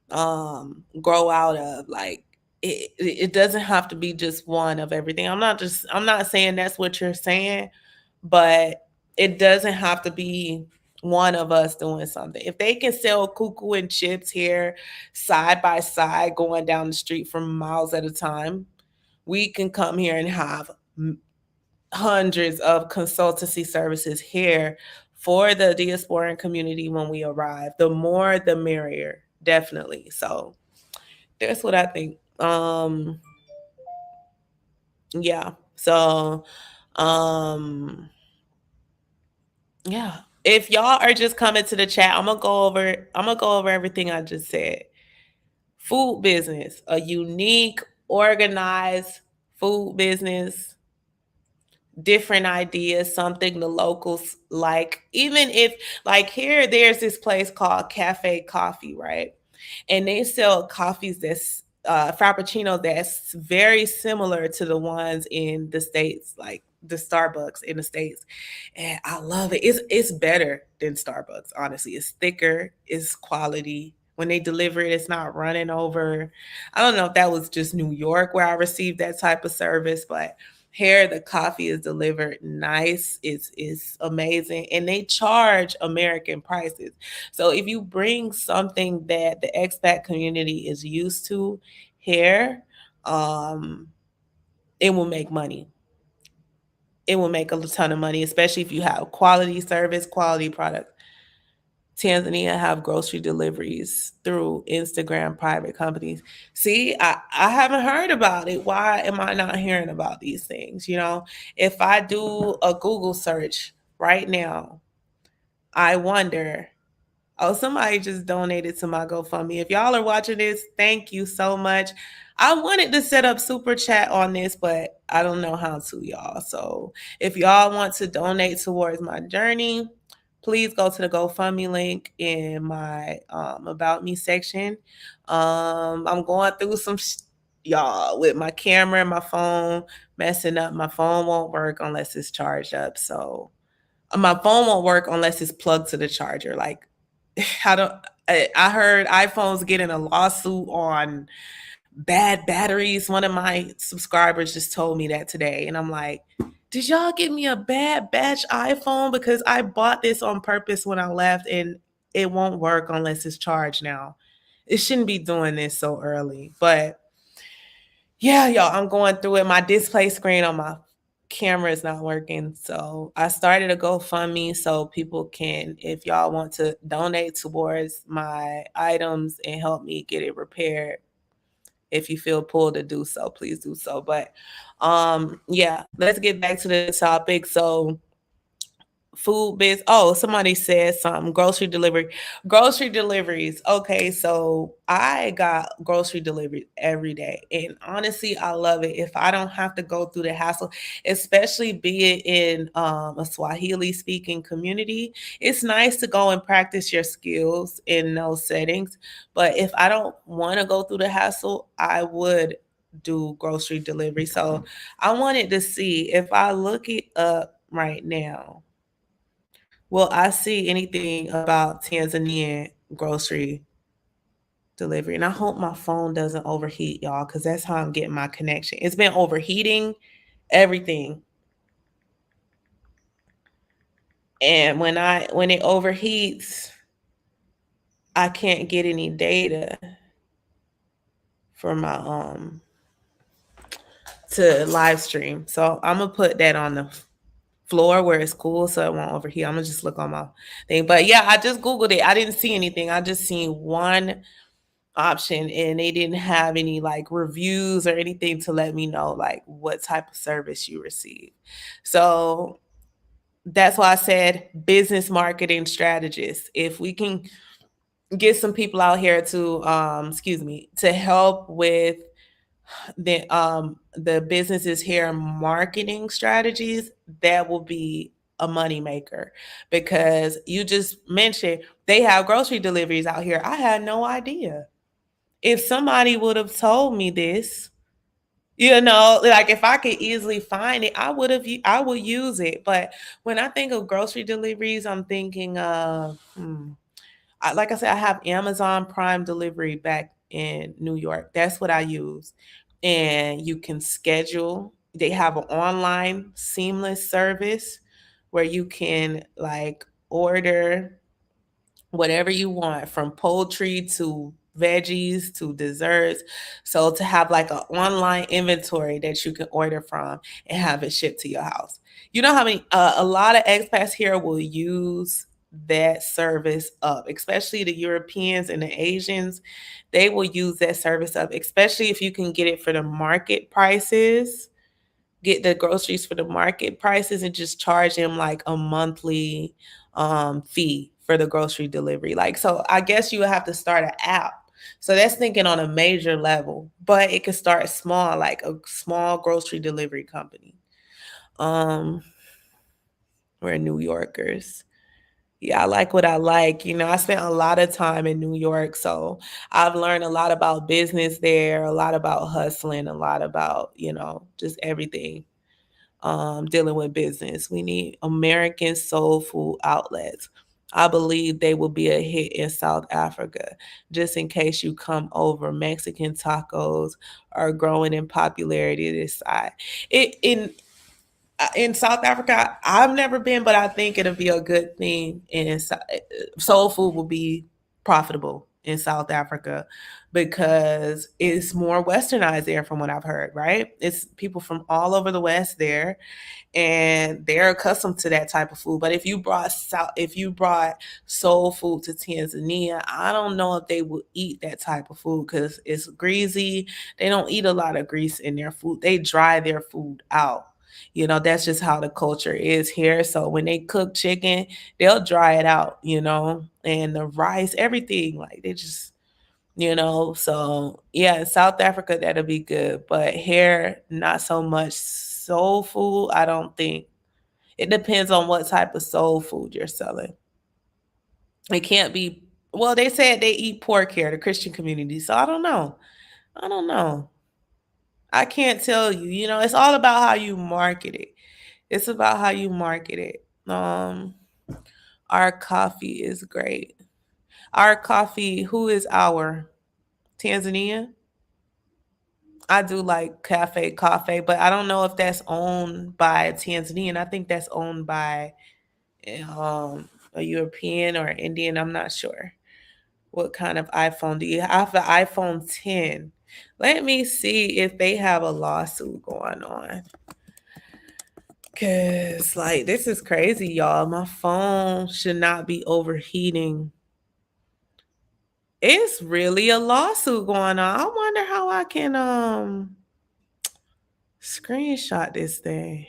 [SPEAKER 1] grow out of. Like it doesn't have to be just one of everything. I'm not saying that's what you're saying, but it doesn't have to be one of us doing something. If they can sell cuckoo and chips here side by side going down the street for miles at a time, we can come here and have hundreds of consultancy services here for the diasporan community when we arrive. The more the merrier, definitely. So that's what I think. Yeah. So um yeah. If y'all are just coming to the chat, I'm gonna go over everything I just said. Food business, a unique, organized food business, different ideas, something the locals like. Even if, like, here, there's this place called Cafe Coffee, right? And they sell coffees that's frappuccino that's very similar to the ones in the States, like the Starbucks in the States. And I love it. It's better than Starbucks, honestly. It's thicker, it's quality. When they deliver it, it's not running over. I don't know if that was just New York where I received that type of service, but here the coffee is delivered nice. It's amazing. And they charge American prices. So if you bring something that the expat community is used to here, um, it will make money. It will make a ton of money, especially if you have quality service, quality product. Tanzania have grocery deliveries through Instagram private companies. See, I haven't heard about it. Why am I not hearing about these things? If I do a Google search right now, I wonder. Oh, somebody just donated to my GoFundMe. If y'all are watching this, thank you so much. I wanted to set up super chat on this, but I don't know how to, y'all. So if y'all want to donate towards my journey, please go to the GoFundMe link in my About Me section. I'm going through y'all, with my camera and my phone messing up. My phone won't work unless it's charged up. So my phone won't work unless it's plugged to the charger. Like, I don't. I heard iPhones getting a lawsuit on bad batteries. One of my subscribers just told me that today, and I'm like, did y'all give me a bad batch iPhone? Because I bought this on purpose when I left, and it won't work unless it's charged now. It shouldn't be doing this so early, but yeah, y'all, I'm going through it. My display screen on my camera is not working. So I started a GoFundMe so people can, if y'all want to donate towards my items and help me get it repaired, if you feel pulled to do so, please do so. But yeah, let's get back to the topic. So food biz. Oh, somebody said something. Grocery deliveries. Okay, so I got grocery deliveries every day, and honestly, I love it. If I don't have to go through the hassle, especially be it in a Swahili speaking community, it's nice to go and practice your skills in those settings. But if I don't want to go through the hassle, I would do grocery delivery. So I wanted to see if I look it up right now. Will I see anything about Tanzanian grocery delivery? And I hope my phone doesn't overheat, y'all, because that's how I'm getting my connection. It's been overheating everything. And when it overheats, I can't get any data for my to live stream. So I'm gonna put that on the floor where it's cool so it won't overheat. I'm gonna just look on my thing. But yeah, I just Googled it. I didn't see anything. I just seen one option, and they didn't have any like reviews or anything to let me know like what type of service you receive. So that's why I said business marketing strategist. If we can get some people out here to excuse me, to help with the businesses here marketing strategies, that will be a money maker, because you just mentioned they have grocery deliveries out here. I had no idea. If somebody would have told me this, like if I could easily find it, I would use it. But when I think of grocery deliveries, I'm thinking of like I said, I have Amazon Prime delivery back in New York. That's what I use. And you can schedule. They have an online seamless service where you can like order whatever you want, from poultry to veggies to desserts. So to have like an online inventory that you can order from and have it shipped to your house. You know how many a lot of expats here will use that service up, especially the Europeans and the Asians. They will use that service up, especially if you can get it for the market prices, get the groceries for the market prices, and just charge them like a monthly fee for the grocery delivery. Like, so I guess you would have to start an app. So that's thinking on a major level, but it could start small, like a small grocery delivery company. Um, we're New Yorkers. Yeah, I like what I like. I spent a lot of time in New York, so I've learned a lot about business there, a lot about hustling, a lot about, just everything dealing with business. We need American soul food outlets. I believe they will be a hit in South Africa. Just in case you come over, Mexican tacos are growing in popularity this side. It in South Africa, I've never been, but I think it'll be a good thing. And soul food will be profitable in South Africa because it's more westernized there, from what I've heard. Right? It's people from all over the West there, and they're accustomed to that type of food. But if you brought soul food to Tanzania, I don't know if they would eat that type of food because it's greasy. They don't eat a lot of grease in their food. They dry their food out. That's just how the culture is here. So when they cook chicken, they'll dry it out, and the rice, everything, like they just, so yeah, in South Africa, that'll be good. But here, not so much. Soul food, I don't think. It depends on what type of soul food you're selling. It can't be, well, they said they eat pork here, the Christian community. So I don't know. I don't know. I can't tell you. It's all about how you market it. It's about how you market it. Our coffee is great. Our coffee, who is our Tanzania? I do like Cafe Coffee, but I don't know if that's owned by Tanzanian. I think that's owned by a European or Indian. I'm not sure. What kind of iPhone do you have? I have the iPhone 10. Let me see if they have a lawsuit going on. Cause like this is crazy, y'all. My phone should not be overheating. It's really a lawsuit going on. I wonder how I can screenshot this thing.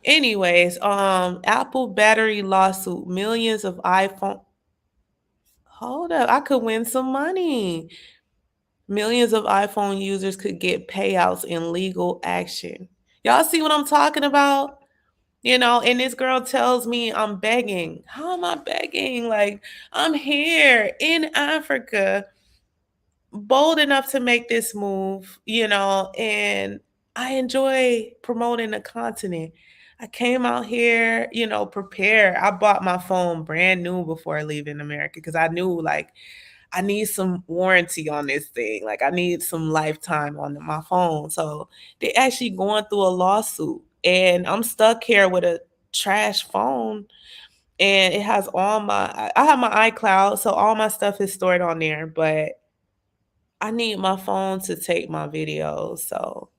[SPEAKER 1] Anyways, Apple battery lawsuit, millions of iPhone. Hold up, I could win some money. Millions of iPhone users could get payouts in legal action. Y'all see what I'm talking about? And this girl tells me I'm begging. How am I begging? Like, I'm here in Africa, bold enough to make this move, and I enjoy promoting the continent. I came out here, prepared. I bought my phone brand new before leaving America because I knew, like, I need some warranty on this thing. Like, I need some lifetime on my phone. So they actually going through a lawsuit, and I'm stuck here with a trash phone. And it has I have my iCloud, so all my stuff is stored on there, but I need my phone to take my videos. So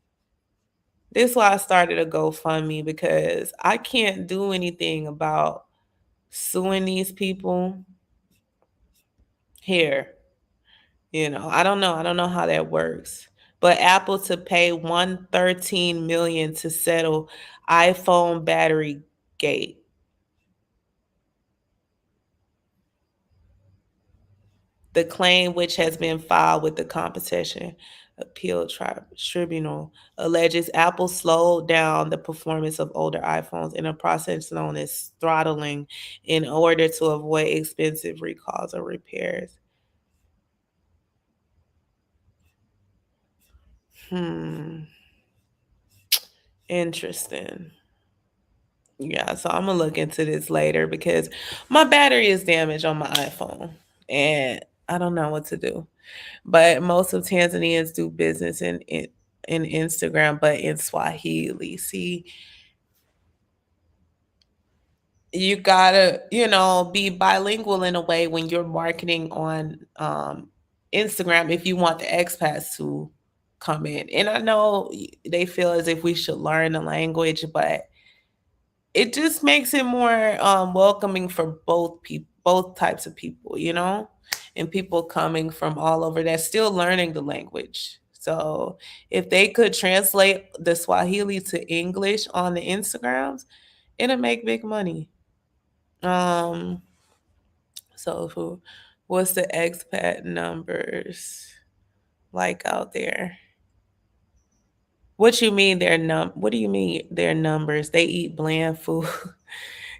[SPEAKER 1] this is why I started a GoFundMe, because I can't do anything about suing these people here. I don't know. I don't know how that works. But Apple to pay 113 million to settle iPhone battery gate. The claim, which has been filed with the Competition Appeal Tribunal, alleges Apple slowed down the performance of older iPhones in a process known as throttling in order to avoid expensive recalls or repairs. Hmm, interesting. Yeah, so I'm gonna look into this later because my battery is damaged on my iPhone and I don't know what to do. But most of Tanzanians do business in Instagram, but in Swahili. See, you gotta, be bilingual in a way when you're marketing on Instagram if you want the expats to come in. And I know they feel as if we should learn the language, but it just makes it more welcoming for both types of people, and people coming from all over that's still learning the language. So if they could translate the Swahili to English on the Instagrams, it'll make big money. Um, so what's the expat numbers like out there? What do you mean their numbers? They eat bland food.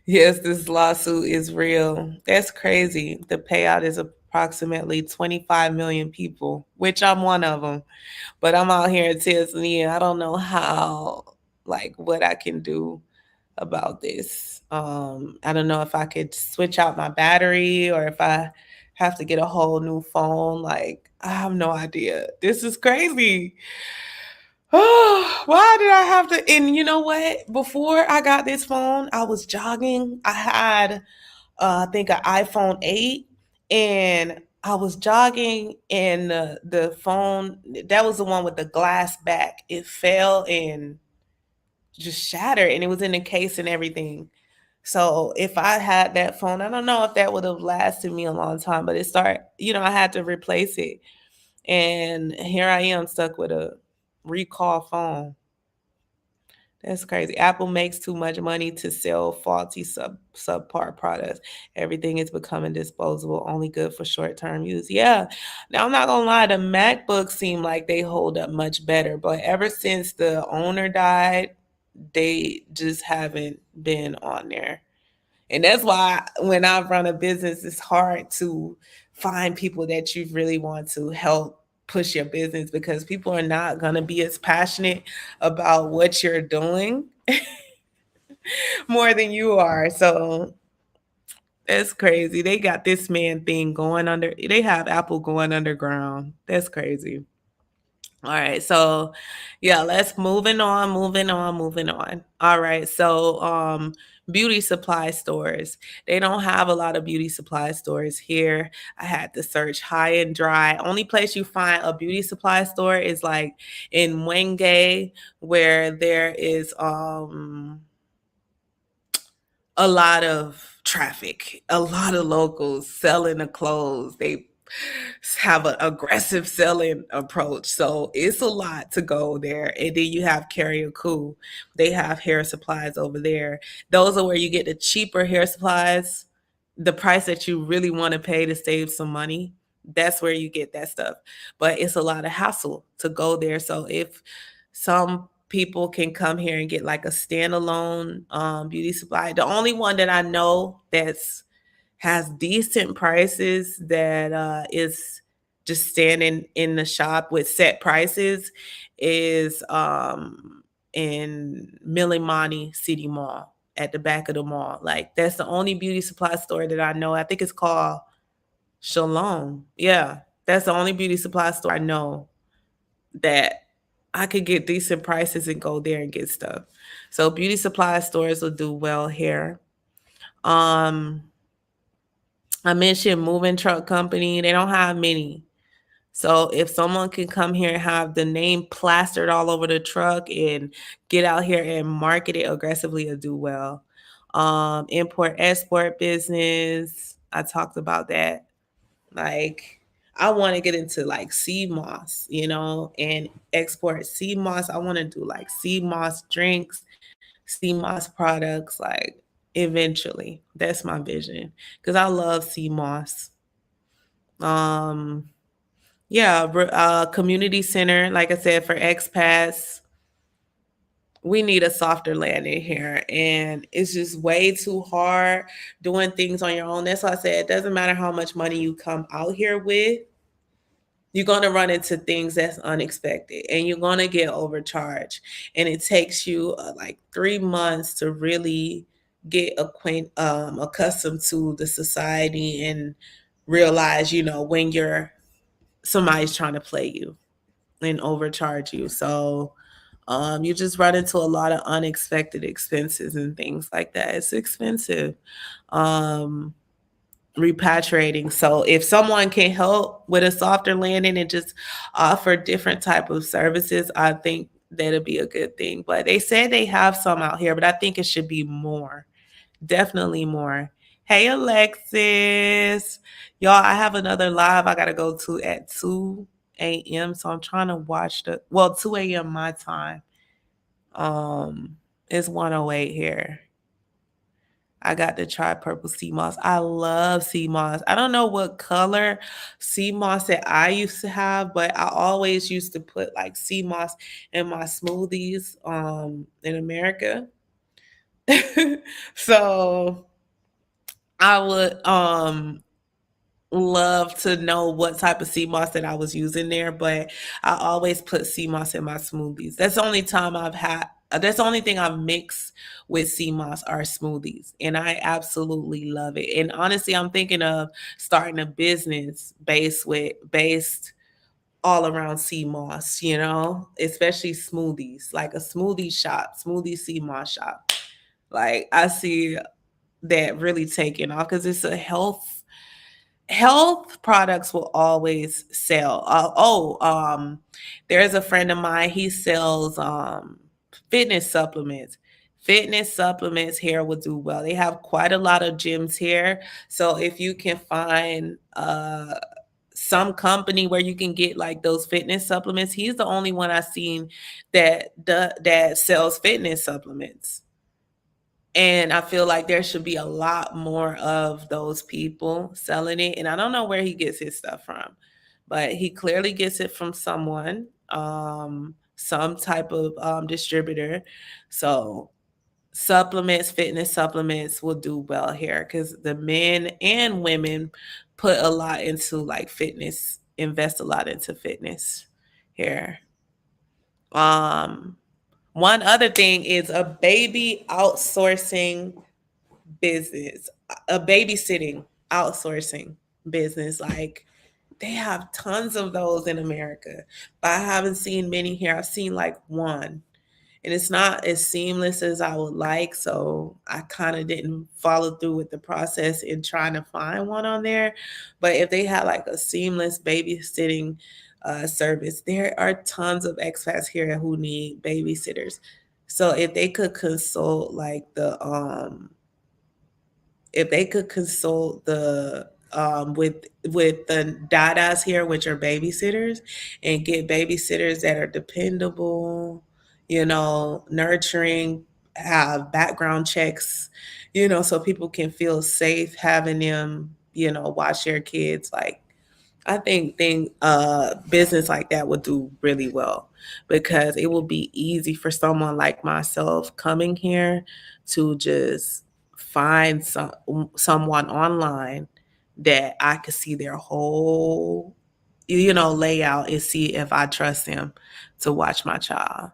[SPEAKER 1] Yes, this lawsuit is real. That's crazy. The payout is approximately 25 million people, which I'm one of them. But I'm out here in Tanzania. I don't know what I can do about this. I don't know if I could switch out my battery or if I have to get a whole new phone. Like, I have no idea. This is crazy. Oh, why did I have to? And you know what? Before I got this phone, I was jogging. I had, I think, an iPhone 8, and I was jogging, and the phone, that was the one with the glass back. It fell and just shattered, and it was in the case and everything. So if I had that phone, I don't know if that would have lasted me a long time, but I had to replace it. And here I am stuck with a recall phone. That's crazy. Apple makes too much money to sell faulty subpar products. Everything is becoming disposable, only good for short term use. Yeah. Now I'm not gonna lie, the MacBooks seem like they hold up much better, but ever since the owner died, they just haven't been on there. And that's why when I run a business, it's hard to find people that you really want to help push your business because people are not going to be as passionate about what you're doing more than you are. So that's crazy. They got this man thing going under, they have Apple going underground. That's crazy. All right. So yeah, let's moving on. All right. So beauty supply stores. They don't have a lot of beauty supply stores here. I had to search high and dry. Only place you find a beauty supply store is like in Wenge, where there is a lot of traffic, a lot of locals selling the clothes. They have an aggressive selling approach. So it's a lot to go there. And then you have Carrier Cool. They have hair supplies over there. Those are where you get the cheaper hair supplies, the price that you really want to pay to save some money. That's where you get that stuff. But it's a lot of hassle to go there. So if some people can come here and get like a standalone beauty supply, the only one that I know that's has decent prices that is just standing in the shop with set prices is in Milimani City Mall at the back of the mall. Like that's the only beauty supply store that I know. I think it's called Shalom. Yeah, that's the only beauty supply store I know that I could get decent prices and go there and get stuff. So beauty supply stores will do well here. Um, I mentioned moving truck company. They don't have many. So if someone can come here and have the name plastered all over the truck and get out here and market it aggressively, it'll do well. Import export business. I talked about that. Like I want to get into like sea moss, and export sea moss. I want to do like sea moss drinks, sea moss products, like eventually. That's my vision because I love sea moss. Um, yeah, community center, like I said, for expats. We need a softer landing here, and it's just way too hard doing things on your own. That's why I said it doesn't matter how much money you come out here with, you're going to run into things that's unexpected and you're going to get overcharged, and it takes you like 3 months to really get accustomed to the society and realize, when somebody's trying to play you and overcharge you. So you just run into a lot of unexpected expenses and things like that. It's expensive. Um, Repatriating. So if someone can help with a softer landing and just offer different type of services, I think that'd be a good thing. But they say they have some out here, but I think it should be more. Definitely more. Hey Alexis. Y'all, I have another live I gotta go to at 2 a.m. So I'm trying to watch 2 a.m. my time. It's 108 here. I got to try purple sea moss. I love sea moss. I don't know what color sea moss that I used to have, but I always used to put like sea moss in my smoothies in America. So I would love to know what type of sea moss that I was using there, but I always put sea moss in my smoothies. That's the only time that's the only thing I've mixed with sea moss are smoothies, and I absolutely love it. And honestly, I'm thinking of starting a business based all around sea moss, especially smoothies, like a smoothie shop, smoothie sea moss shop. Like I see that really taking off because it's a health products will always sell. There's a friend of mine. He sells fitness supplements. Fitness supplements here will do well. They have quite a lot of gyms here. So if you can find some company where you can get like those fitness supplements, he's the only one I've seen that sells fitness supplements. And I feel like there should be a lot more of those people selling it. And I don't know where he gets his stuff from, but he clearly gets it from someone, some type of distributor. So fitness supplements will do well here because the men and women put a lot into like fitness, invest a lot into fitness here. Um, One other thing is a baby outsourcing business, a babysitting outsourcing business. Like they have tons of those in America, but I haven't seen many here. I've seen like one, and it's not as seamless as I would like. So I kind of didn't follow through with the process in trying to find one on there. But if they had like a seamless babysitting service, there are tons of expats here who need babysitters. So if they could consult the with the dadas here, which are babysitters, and get babysitters that are dependable, nurturing, have background checks, so people can feel safe having them, watch their kids. Like I think business like that would do really well because it will be easy for someone like myself coming here to just find someone online that I could see their whole layout and see if I trust them to watch my child.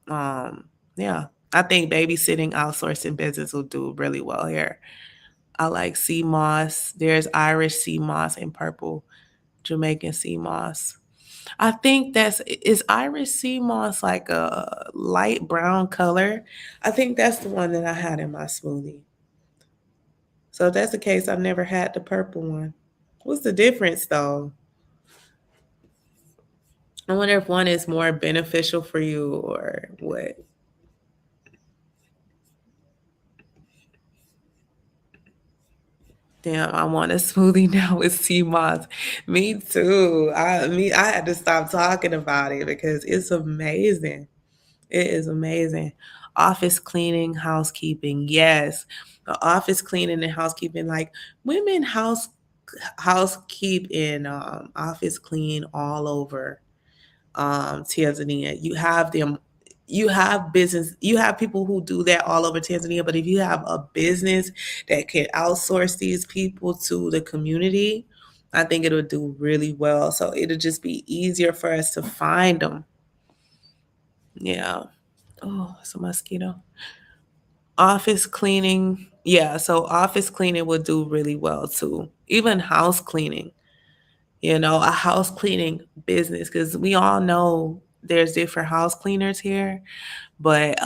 [SPEAKER 1] Yeah, I think babysitting outsourcing business will do really well here. I like sea moss. There's Irish sea moss and purple Jamaican sea moss. I think is Irish sea moss like a light brown color. I think that's the one that I had in my smoothie. So if that's the case, I've never had the purple one. What's the difference though? I wonder if one is more beneficial for you or what. Damn, I want a smoothie now with sea moss. Me too. I had to stop talking about it because it's amazing. It is amazing. Office cleaning, housekeeping. Yes. The office cleaning and housekeeping, like women housekeep and office clean all over Tanzania. You have business, you have people who do that all over Tanzania, but if you have a business that can outsource these people to the community, I think it'll do really well. So it'll just be easier for us to find them. Yeah. Oh, it's a mosquito. Office cleaning. Yeah, so office cleaning would do really well too. Even house cleaning, a house cleaning business, because we all know there's different house cleaners here, but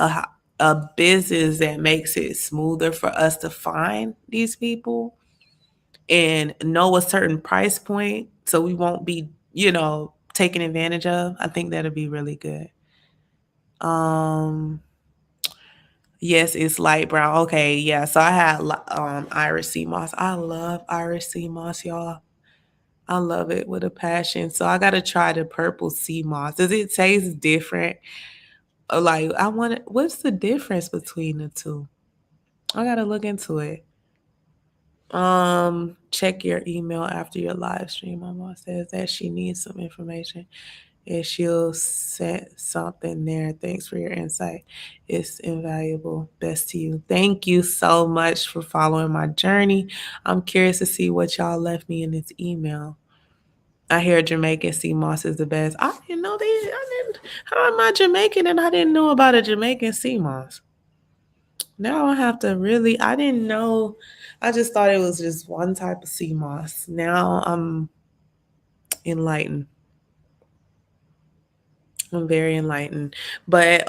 [SPEAKER 1] a business that makes it smoother for us to find these people and know a certain price point so we won't be, taken advantage of. I think that'll be really good. Um, yes, it's light brown. Okay, yeah. So I had Irish sea moss. I love Irish sea moss, y'all. I love it with a passion. So I gotta try the purple sea moss. Does it taste different? Like I want to, what's the difference between the two? I gotta look into it. Check your email after your live stream. My mom says that she needs some information and she'll set something there. Thanks for your insight. It's invaluable. Best to you. Thank you so much for following my journey. I'm curious to see what y'all left me in this email. I hear Jamaican sea moss is the best. I didn't know they. I didn't. How am I Jamaican and I didn't know about a Jamaican sea moss? Now I have to really. I didn't know. I just thought it was just one type of sea moss. Now I'm enlightened. I'm very enlightened. But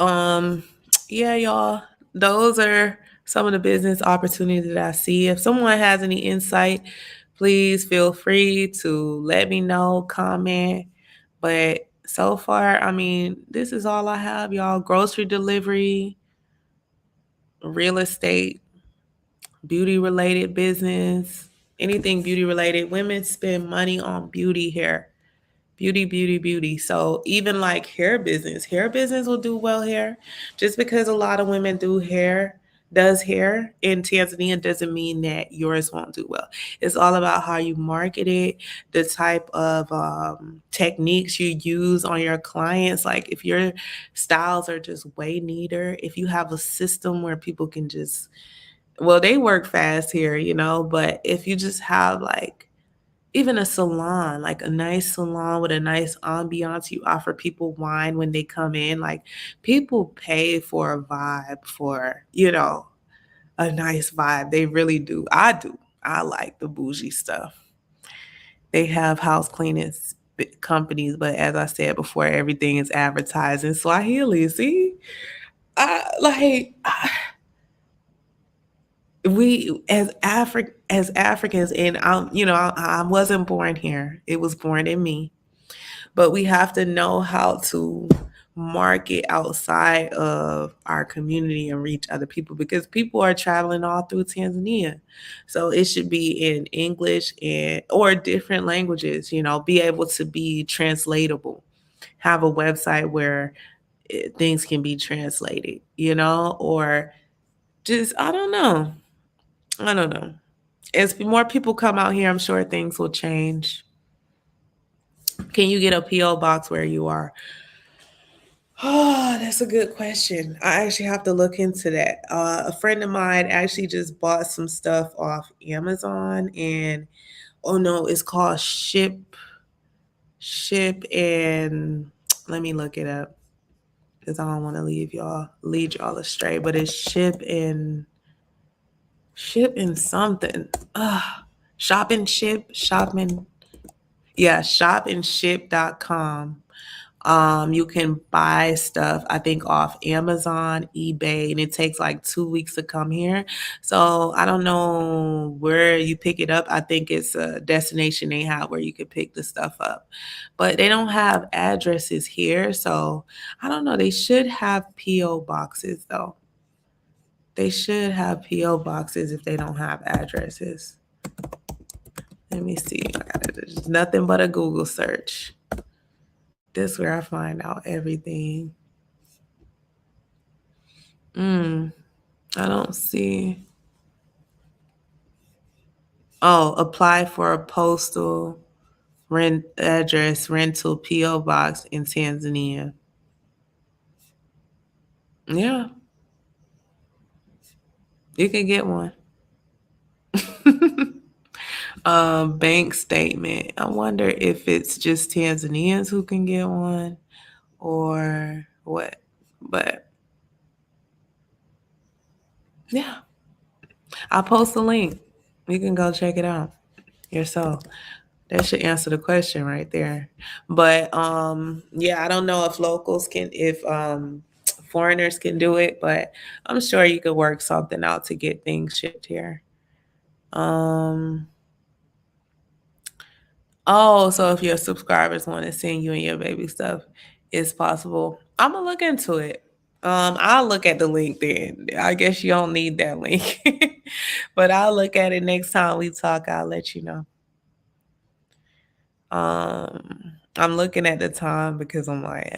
[SPEAKER 1] yeah, y'all, those are some of the business opportunities that I see. If someone has any insight, please feel free to let me know, comment. But so far, I mean, this is all I have, y'all. Grocery delivery, real estate, beauty related business, anything beauty related. Women spend money on beauty here. Beauty, beauty, beauty. So even like hair business will do well here. Just because a lot of women does hair in Tanzania doesn't mean that yours won't do well. It's all about how you market it, the type of techniques you use on your clients. Like if your styles are just way neater, if you have a system where people can just, well, they work fast here, but if you just have like even a salon, like a nice salon with a nice ambiance, you offer people wine when they come in. Like people pay for a vibe, for, a nice vibe. They really do. I do. I like the bougie stuff. They have house cleaning companies, but as I said before, everything is advertised in Swahili. See, we as Africans, and I wasn't born here. It was born in me, but we have to know how to market outside of our community and reach other people, because people are traveling all through Tanzania. So it should be in English and or different languages, be able to be translatable. Have a website where things can be translated, or just I don't know. I don't know. As more people come out here, I'm sure things will change. Can you get a PO box where you are? Oh, that's a good question. I actually have to look into that. A friend of mine actually just bought some stuff off Amazon, and oh no, it's called Ship, and let me look it up because I don't want to lead y'all astray. But it's Ship and something. Shop and Ship, shopping. Yeah, shopandship.com. You can buy stuff, I think, off Amazon, eBay, and it takes like 2 weeks to come here. So I don't know where you pick it up. I think it's a destination they have where you can pick the stuff up. But they don't have addresses here. So I don't know. They should have P.O. boxes, though. They should have P.O. boxes if they don't have addresses. Let me see. There's nothing but a Google search. This is where I find out everything. I don't see. Oh, apply for a postal rent address rental PO box in Tanzania. Yeah, you can get one. Bank statement. I wonder if it's just Tanzanians who can get one or what. But yeah, I'll post a link. You can go check it out yourself. That should answer the question right there. But yeah, I don't know if locals can if foreigners can do it, but I'm sure you could work something out to get things shipped here. Um oh, so if your subscribers want to send you and your baby stuff, it's possible. I'm gonna look into it. I'll look at the link then. I guess you don't need that link. But I'll look at it next time we talk. I'll let you know. I'm looking at the time because I'm like,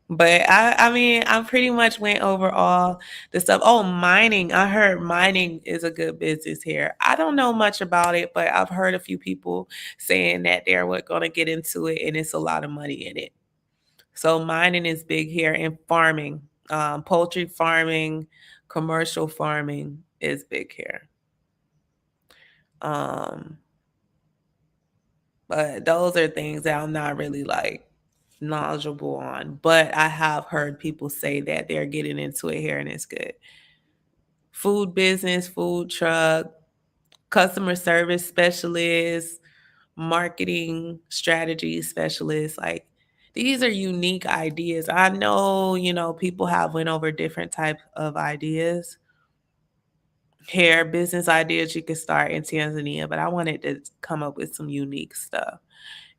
[SPEAKER 1] But I mean, I pretty much went over all the stuff. Oh, mining. I heard mining is a good business here. I don't know much about it, but I've heard a few people saying that they're going to get into it and it's a lot of money in it. So mining is big here and farming, poultry farming, commercial farming is big here. Um, but those are things that I'm not really like knowledgeable on. But I have heard people say that they're getting into it here and it's good. Food business, food truck, customer service specialist, marketing strategy specialist. Like these are unique ideas. I know, people have went over different type of ideas. Hair business ideas you could start in Tanzania, but I wanted to come up with some unique stuff.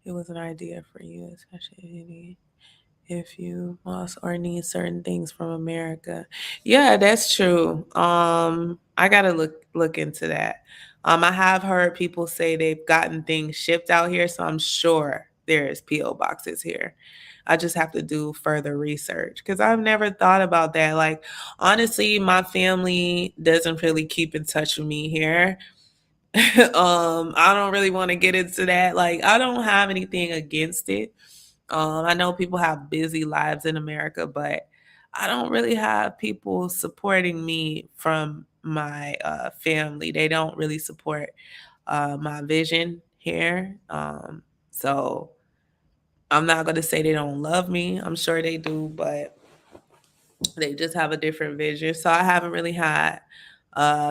[SPEAKER 1] It was an idea for you, especially if you must or need certain things from America. Yeah, that's true. I gotta look into that. I have heard people say they've gotten things shipped out here, so I'm sure there's PO boxes here. I just have to do further research because I've never thought about that. Like, honestly, my family doesn't really keep in touch with me here. I don't really want to get into that. Like, I don't have anything against it. I know people have busy lives in America, but I don't really have people supporting me from my family. They don't really support my vision here. So I'm not going to say they don't love me. I'm sure they do, but they just have a different vision. So I haven't really had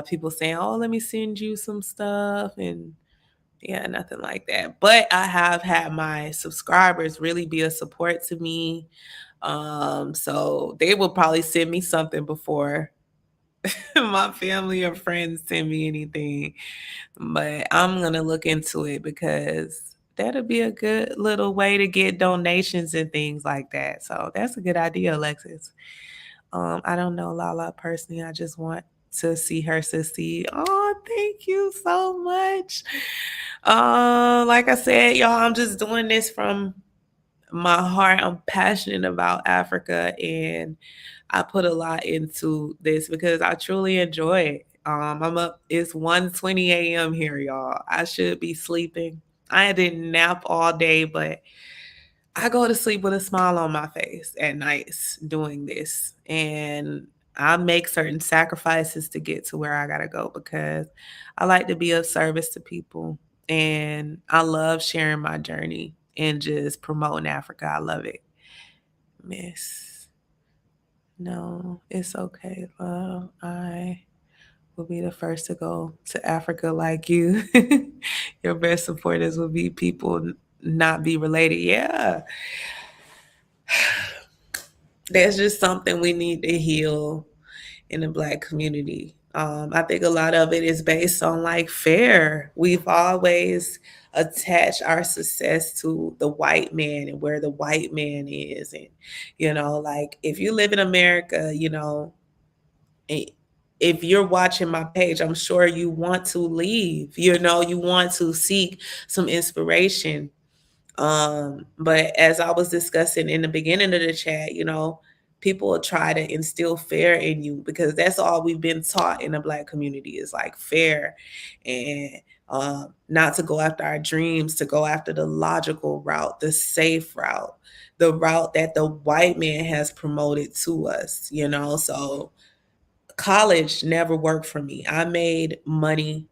[SPEAKER 1] people saying, "Oh, let me send you some stuff," and yeah, nothing like that. But I have had my subscribers really be a support to me. So they will probably send me something before my family or friends send me anything. But I'm gonna look into it because that'll be a good little way to get donations and things like that. So that's a good idea, Alexis. I don't know Lala personally. I just want to see her succeed. Oh, thank you so much. Like I said, y'all, I'm just doing this from my heart. I'm passionate about Africa and I put a lot into this because I truly enjoy it. I'm up, it's 1:20 a.m. here, y'all. I should be sleeping. I didn't nap all day, but I go to sleep with a smile on my face at nights doing this. And I make certain sacrifices to get to where I gotta go because I like to be of service to people. And I love sharing my journey and just promoting Africa. I love it. Miss. No, it's okay, love. I will be the first to go to Africa like you. Your best supporters will be people not be related. Yeah, that's just something we need to heal in the Black community. I think a lot of it is based on like fear. We've always attached our success to the white man and where the white man is. And, like if you live in America, i- if you're watching my page, I'm sure you want to leave, you want to seek some inspiration. But as I was discussing in the beginning of the chat, people will try to instill fear in you because that's all we've been taught in the Black community is like fear. And not to go after our dreams, to go after the logical route, the safe route, the route that the white man has promoted to us, you know? So college never worked for me. I made money,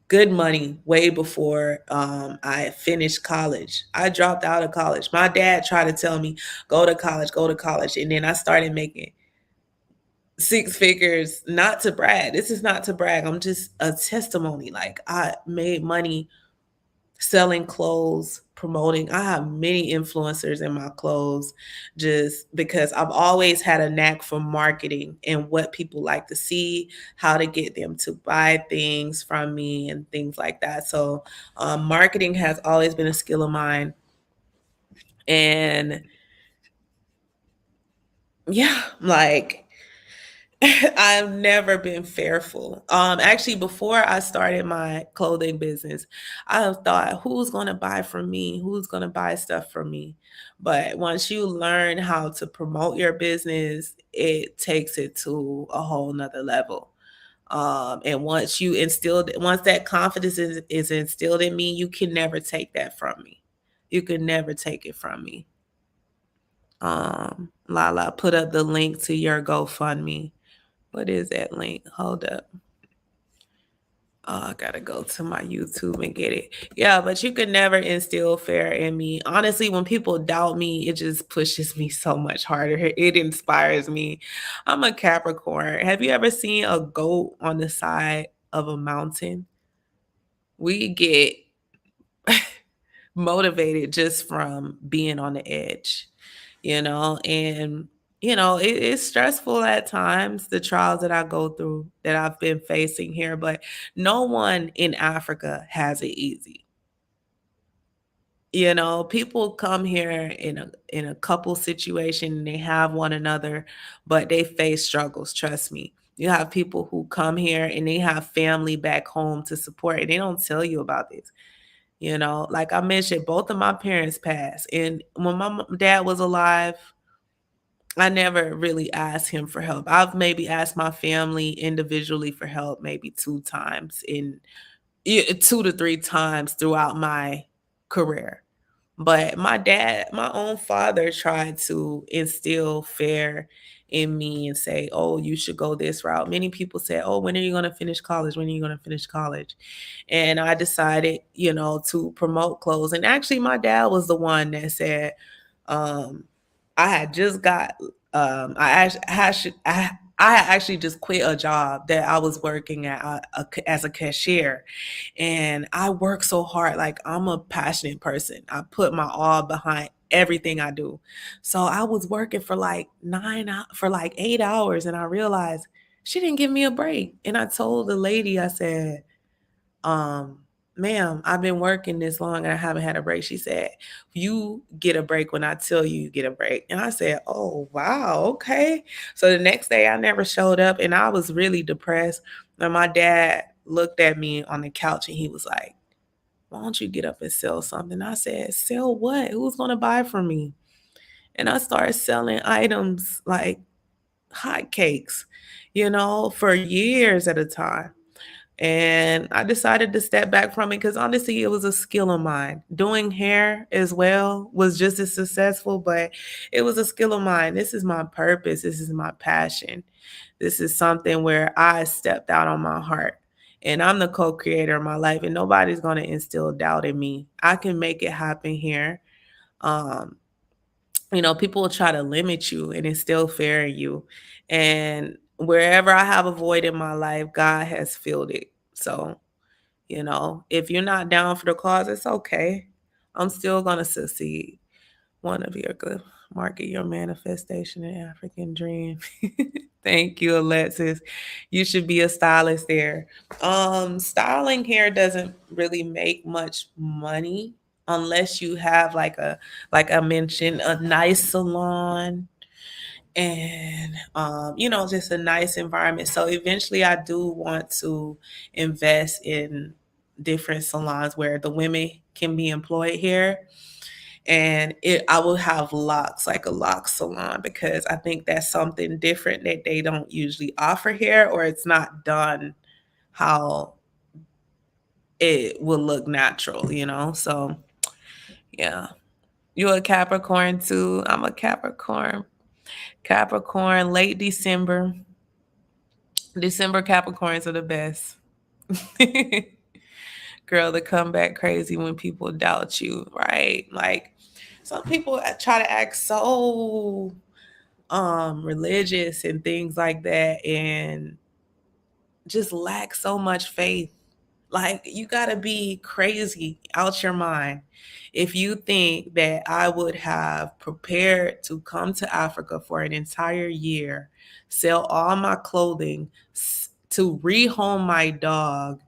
[SPEAKER 1] good money, way before I finished college. I dropped out of college. My dad tried to tell me, go to college, go to college. And then I started making six figures, not to brag. This is not to brag. I'm just a testimony. Like I made money selling clothes, promoting. I have many influencers in my clothes just because I've always had a knack for marketing and what people like to see, how to get them to buy things from me and things like that. So, marketing has always been a skill of mine. And yeah, like I've never been fearful. Actually, before I started my clothing business, I have thought, who's going to buy from me? Who's going to buy stuff from me? But once you learn how to promote your business, it takes it to a whole nother level. And once that confidence is instilled in me, you can never take that from me. You can never take it from me. Lala, put up the link to your GoFundMe. What is that link? Hold up. Oh, I gotta go to my YouTube and get it. Yeah, but you could never instill fear in me. Honestly, when people doubt me, it just pushes me so much harder. It inspires me. I'm a Capricorn. Have you ever seen a goat on the side of a mountain? We get motivated just from being on the edge, and it's stressful at times, the trials that I go through, that I've been facing here, but no one in Africa has it easy. People come here in a couple situation and they have one another, but they face struggles, trust me. You have people who come here and they have family back home to support, and they don't tell you about this. Like I mentioned, both of my parents passed. And when my dad was alive, I never really asked him for help. I've maybe asked my family individually for help maybe two times, in yeah, two to three times throughout my career. But my own father tried to instill fear in me and say, oh, you should go this route. Many people said, oh, when are you going to finish college? When are you going to finish college? And I decided, to promote clothes. And actually, my dad was the one that said, um, I had just got, I had actually just quit a job that I was working at as a cashier, and I work so hard. Like I'm a passionate person. I put my all behind everything I do. So I was working for like for like 8 hours, and I realized she didn't give me a break. And I told the lady, I said, um, ma'am, I've been working this long and I haven't had a break. She said, you get a break when I tell you get a break. And I said, oh, wow, okay. So the next day I never showed up and I was really depressed. And my dad looked at me on the couch and he was like, why don't you get up and sell something? I said, sell what? Who's going to buy from me? And I started selling items like hotcakes, for years at a time. And I decided to step back from it because honestly, it was a skill of mine. Doing hair as well was just as successful, but it was a skill of mine. This is my purpose. This is my passion. This is something where I stepped out on my heart. And I'm the co creator of my life, and nobody's going to instill doubt in me. I can make it happen here. Um, People will try to limit you and instill fear in you. And wherever I have a void in my life, God has filled it. So, if you're not down for the cause, it's okay. I'm still going to succeed. One of your good market your manifestation and African dream. Thank you, Alexis. You should be a stylist there. Styling hair doesn't really make much money unless you have like I mentioned, a nice salon and just a nice environment. So eventually I do want to invest in different salons where the women can be employed here, and I will have locks, like a lock salon, because I think that's something different that they don't usually offer here, or it's not done how it will look natural, you know? So, yeah. You a Capricorn too? I'm a Capricorn. Capricorn, late December. December Capricorns are the best. Girl, to come back crazy when people doubt you, right? Like some people try to act so religious and things like that and just lack so much faith. Like you got to be crazy out your mind if you think that I would have prepared to come to Africa for an entire year, sell all my clothing, to rehome my dog,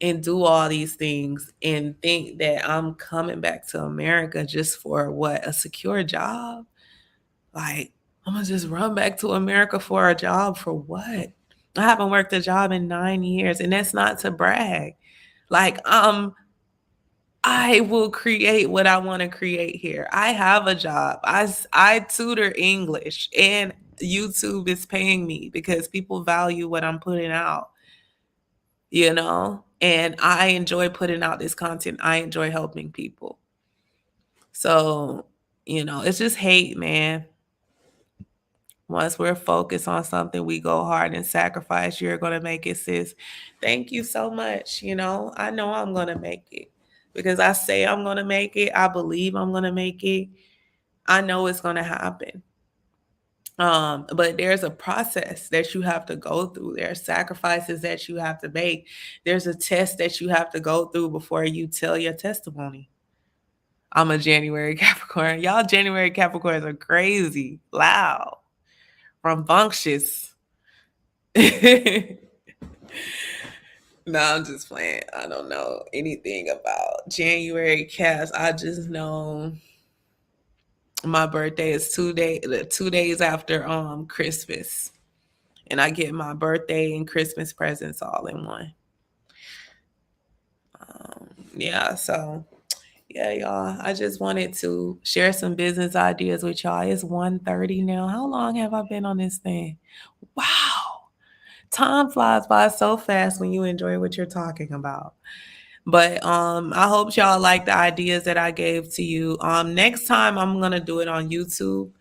[SPEAKER 1] and do all these things and think that I'm coming back to America just for what? A secure job? Like, I'm gonna just run back to America for a job for what? I haven't worked a job in 9 years, and that's not to brag. Like, I will create what I want to create here. I have a job. I tutor English, and YouTube is paying me because people value what I'm putting out, you know? And I enjoy putting out this content. I enjoy helping people. So, it's just hate, man. Once we're focused on something, we go hard and sacrifice. You're going to make it, sis. Thank you so much. I know I'm going to make it because I say I'm going to make it. I believe I'm going to make it. I know it's going to happen. But there's a process that you have to go through. There are sacrifices that you have to make. There's a test that you have to go through before you tell your testimony. I'm a January Capricorn. Y'all January Capricorns are crazy, loud, rambunctious. No, I'm just playing. I don't know anything about January Caps. I just know my birthday is 2 days after Christmas. And I get my birthday and Christmas presents all in one. Yeah, so yeah, y'all. I just wanted to share some business ideas with y'all. It's 1:30 now. How long have I been on this thing? Wow. Time flies by so fast when you enjoy what you're talking about. But I hope y'all like the ideas that I gave to you. Next time I'm gonna do it on YouTube.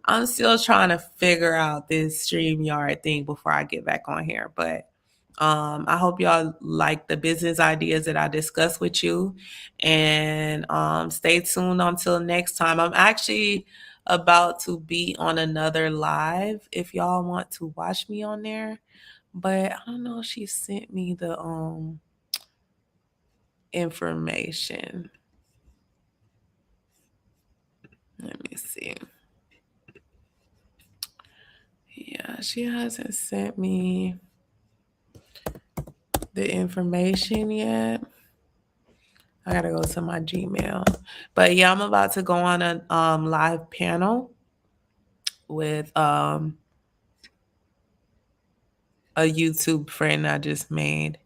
[SPEAKER 1] I'm still trying to figure out this StreamYard thing before I get back on here. But I hope y'all like the business ideas that I discussed with you. And stay tuned until next time. I'm actually about to be on another live if y'all want to watch me on there. But I don't know if she sent me the information. Let me see. Yeah, she hasn't sent me the information yet. I gotta go to my Gmail. But yeah, I'm about to go on a live panel with a YouTube friend I just made.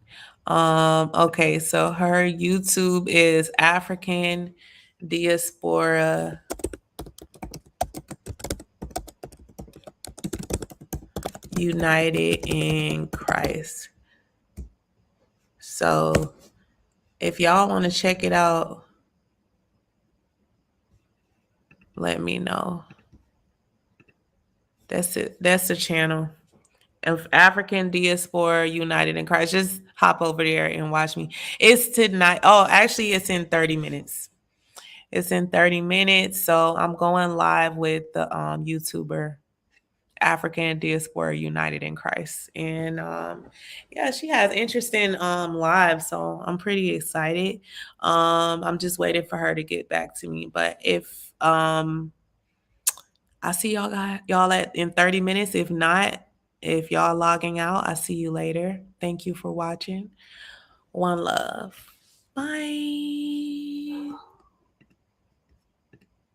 [SPEAKER 1] Okay, so her YouTube is African Diaspora United in Christ. So if y'all want to check it out, let me know. That's it. That's the channel of African Diaspora United in Christ. Just hop over there and watch me. It's tonight. Oh, actually, it's in 30 minutes. It's in 30 minutes. So I'm going live with the YouTuber African Diaspora United in Christ. And yeah, she has interesting lives. So I'm pretty excited. I'm just waiting for her to get back to me. But if I see y'all in 30 minutes. If not, if y'all logging out, I see you later. Thank you for watching. One love. Bye.